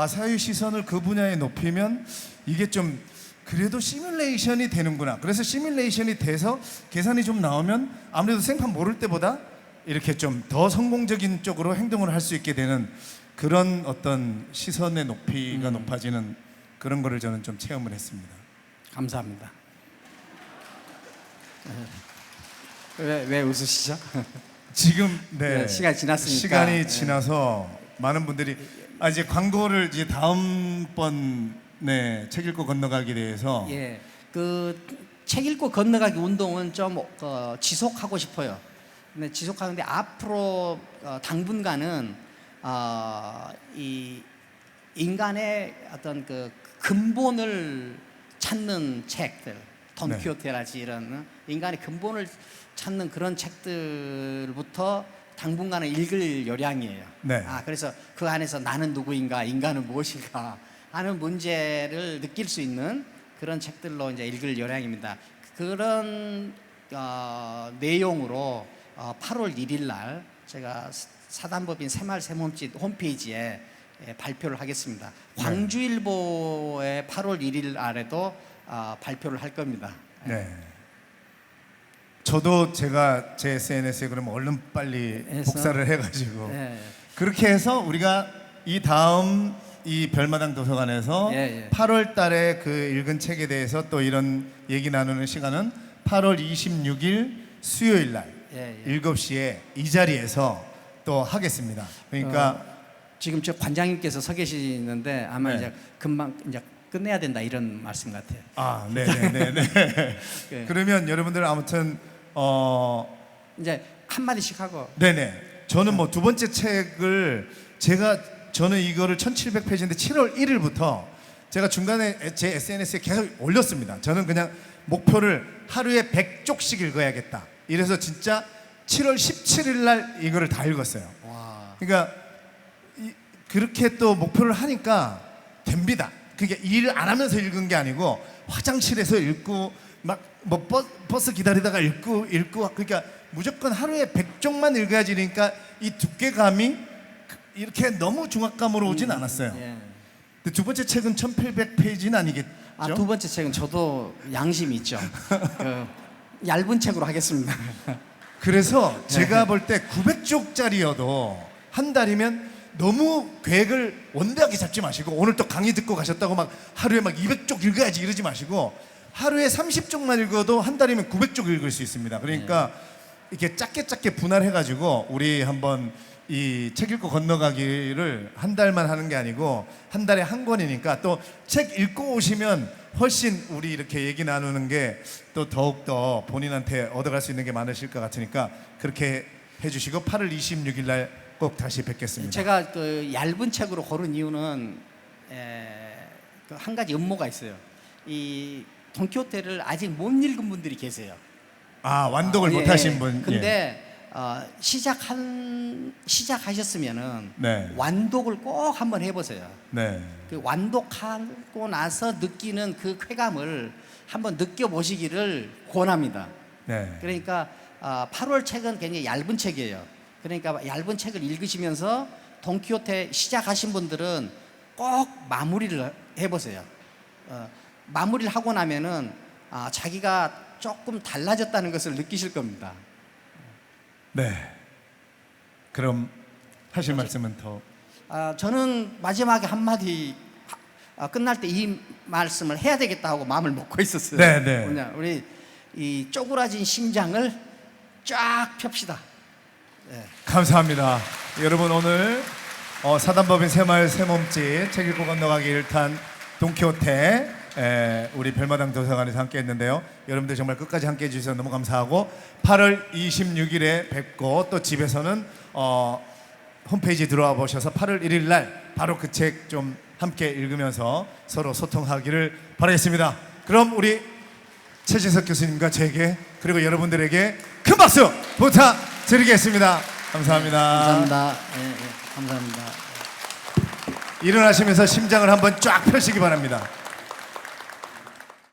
Speaker 1: 사유 시선을 그 분야에 높이면 이게 좀 그래도 시뮬레이션이 되는구나. 그래서 시뮬레이션이 돼서 계산이 좀 나오면 아무래도 생판 모를 때보다 이렇게 좀 더 성공적인 쪽으로 행동을 할 수 있게 되는 그런 어떤 시선의 높이가 높아지는 그런 거를 저는 좀 체험을 했습니다.
Speaker 2: 감사합니다. 왜 웃으시죠?
Speaker 1: 지금
Speaker 2: 시간이 지났으니까
Speaker 1: 시간이 지나서 많은 분들이 이제 광고를 이제 다음번에 책 읽고 건너가기에 대해서
Speaker 2: 그 책 읽고 건너가기 운동은 좀 지속하고 싶어요. 근데 지속하는데 앞으로 당분간은 이 인간의 어떤 그 근본을 찾는 책들, 돈키호테라지 이런 인간의 근본을 찾는 그런 책들부터 당분간은 읽을 요량이에요. 그래서 그 안에서 나는 누구인가, 인간은 무엇인가 하는 문제를 느낄 수 있는 그런 책들로 이제 읽을 요량입니다. 그런 내용으로 8월 1일 날 제가 사단법인 새마을 새몸짓 홈페이지에 발표를 하겠습니다. 광주일보의 8월 1일 날에도 발표를 할 겁니다.
Speaker 1: 저도 제가 제 SNS에 그러면 얼른 빨리 복사를 해가지고 그렇게 해서 우리가 이 다음 이 별마당 도서관에서 8월 달에 그 읽은 책에 대해서 또 이런 얘기 나누는 시간은 8월 26일 수요일 날 7시에 이 자리에서 또 하겠습니다. 그러니까
Speaker 2: 지금 저 관장님께서 서 계시는데 아마 이제 금방 이제 끝내야 된다 이런 말씀 같아요.
Speaker 1: 네네네. 그러면 여러분들 아무튼
Speaker 2: 이제 한 마디씩 하고.
Speaker 1: 저는 뭐 두 번째 책을 저는 이거를 1700페이지인데 7월 1일부터 제가 중간에 제 SNS에 계속 올렸습니다. 저는 그냥 목표를 하루에 100쪽씩 읽어야겠다. 이래서 진짜 7월 17일 날 이거를 다 읽었어요. 그러니까 그렇게 또 목표를 하니까 됩니다. 그게 일 안 하면서 읽은 게 아니고 화장실에서 읽고 막 뭐 버스 기다리다가 읽고 그러니까 무조건 하루에 100쪽만 읽어야지. 그러니까 이 두께감이 이렇게 너무 중압감으로 오진 않았어요. 근데 두 번째 책은 1800페이지는 아니겠죠?
Speaker 2: 두 번째 책은 저도 양심이 있죠. 얇은 책으로 하겠습니다.
Speaker 1: 그래서 제가 볼 때 900쪽짜리여도 한 달이면 너무 계획을 원대하게 잡지 마시고 오늘 또 강의 듣고 가셨다고 막 하루에 막 200쪽 읽어야지 이러지 마시고 하루에 30쪽만 읽어도 한 달이면 900쪽 읽을 수 있습니다. 그러니까 이렇게 작게 분할해가지고 우리 한번 이 책 읽고 건너가기를 한 달만 하는 게 아니고 한 달에 한 권이니까 또 책 읽고 오시면 훨씬 우리 이렇게 얘기 나누는 게 또 더욱더 본인한테 얻어갈 수 있는 게 많으실 것 같으니까 그렇게 해주시고 8월 26일 날 꼭 다시 뵙겠습니다.
Speaker 2: 제가 그 얇은 책으로 고른 이유는 그 한 가지 음모가 있어요. 이 돈키호테를 아직 못 읽은 분들이 계세요.
Speaker 1: 완독을 못 하신 분.
Speaker 2: 근데 시작하셨으면은
Speaker 1: 네.
Speaker 2: 완독을 꼭 한번 해보세요.
Speaker 1: 네.
Speaker 2: 그 완독하고 나서 느끼는 그 쾌감을 한번 느껴보시기를 권합니다.
Speaker 1: 네.
Speaker 2: 그러니까 8월 책은 굉장히 얇은 책이에요. 그러니까 얇은 책을 읽으시면서 돈키호테 시작하신 분들은 꼭 마무리를 해보세요. 마무리를 하고 나면은 자기가 조금 달라졌다는 것을 느끼실 겁니다.
Speaker 1: 네. 그럼 하실 말씀은 더.
Speaker 2: 저는 마지막에 한마디 끝날 때 이 말씀을 해야 되겠다 하고 마음을 먹고 있었어요.
Speaker 1: 네, 네.
Speaker 2: 뭐냐, 우리 이 쪼그라진 심장을 쫙 펴시다. 네.
Speaker 1: 감사합니다. 여러분 오늘 사단법인 새마을 새몸짓 책 읽고 건너가기 1탄 돈키호테 우리 별마당 도서관에서 함께 했는데요. 여러분들 정말 끝까지 함께 해주셔서 너무 감사하고 8월 26일에 뵙고 또 집에서는 홈페이지 들어와 보셔서 8월 1일 날 바로 그 책 좀 함께 읽으면서 서로 소통하기를 바라겠습니다. 그럼 우리 최진석 교수님과 제게 그리고 여러분들에게 큰 박수 부탁드리겠습니다. 감사합니다.
Speaker 2: 감사합니다. 예, 예, 감사합니다.
Speaker 1: 일어나시면서 심장을 한번 쫙 펴시기 바랍니다.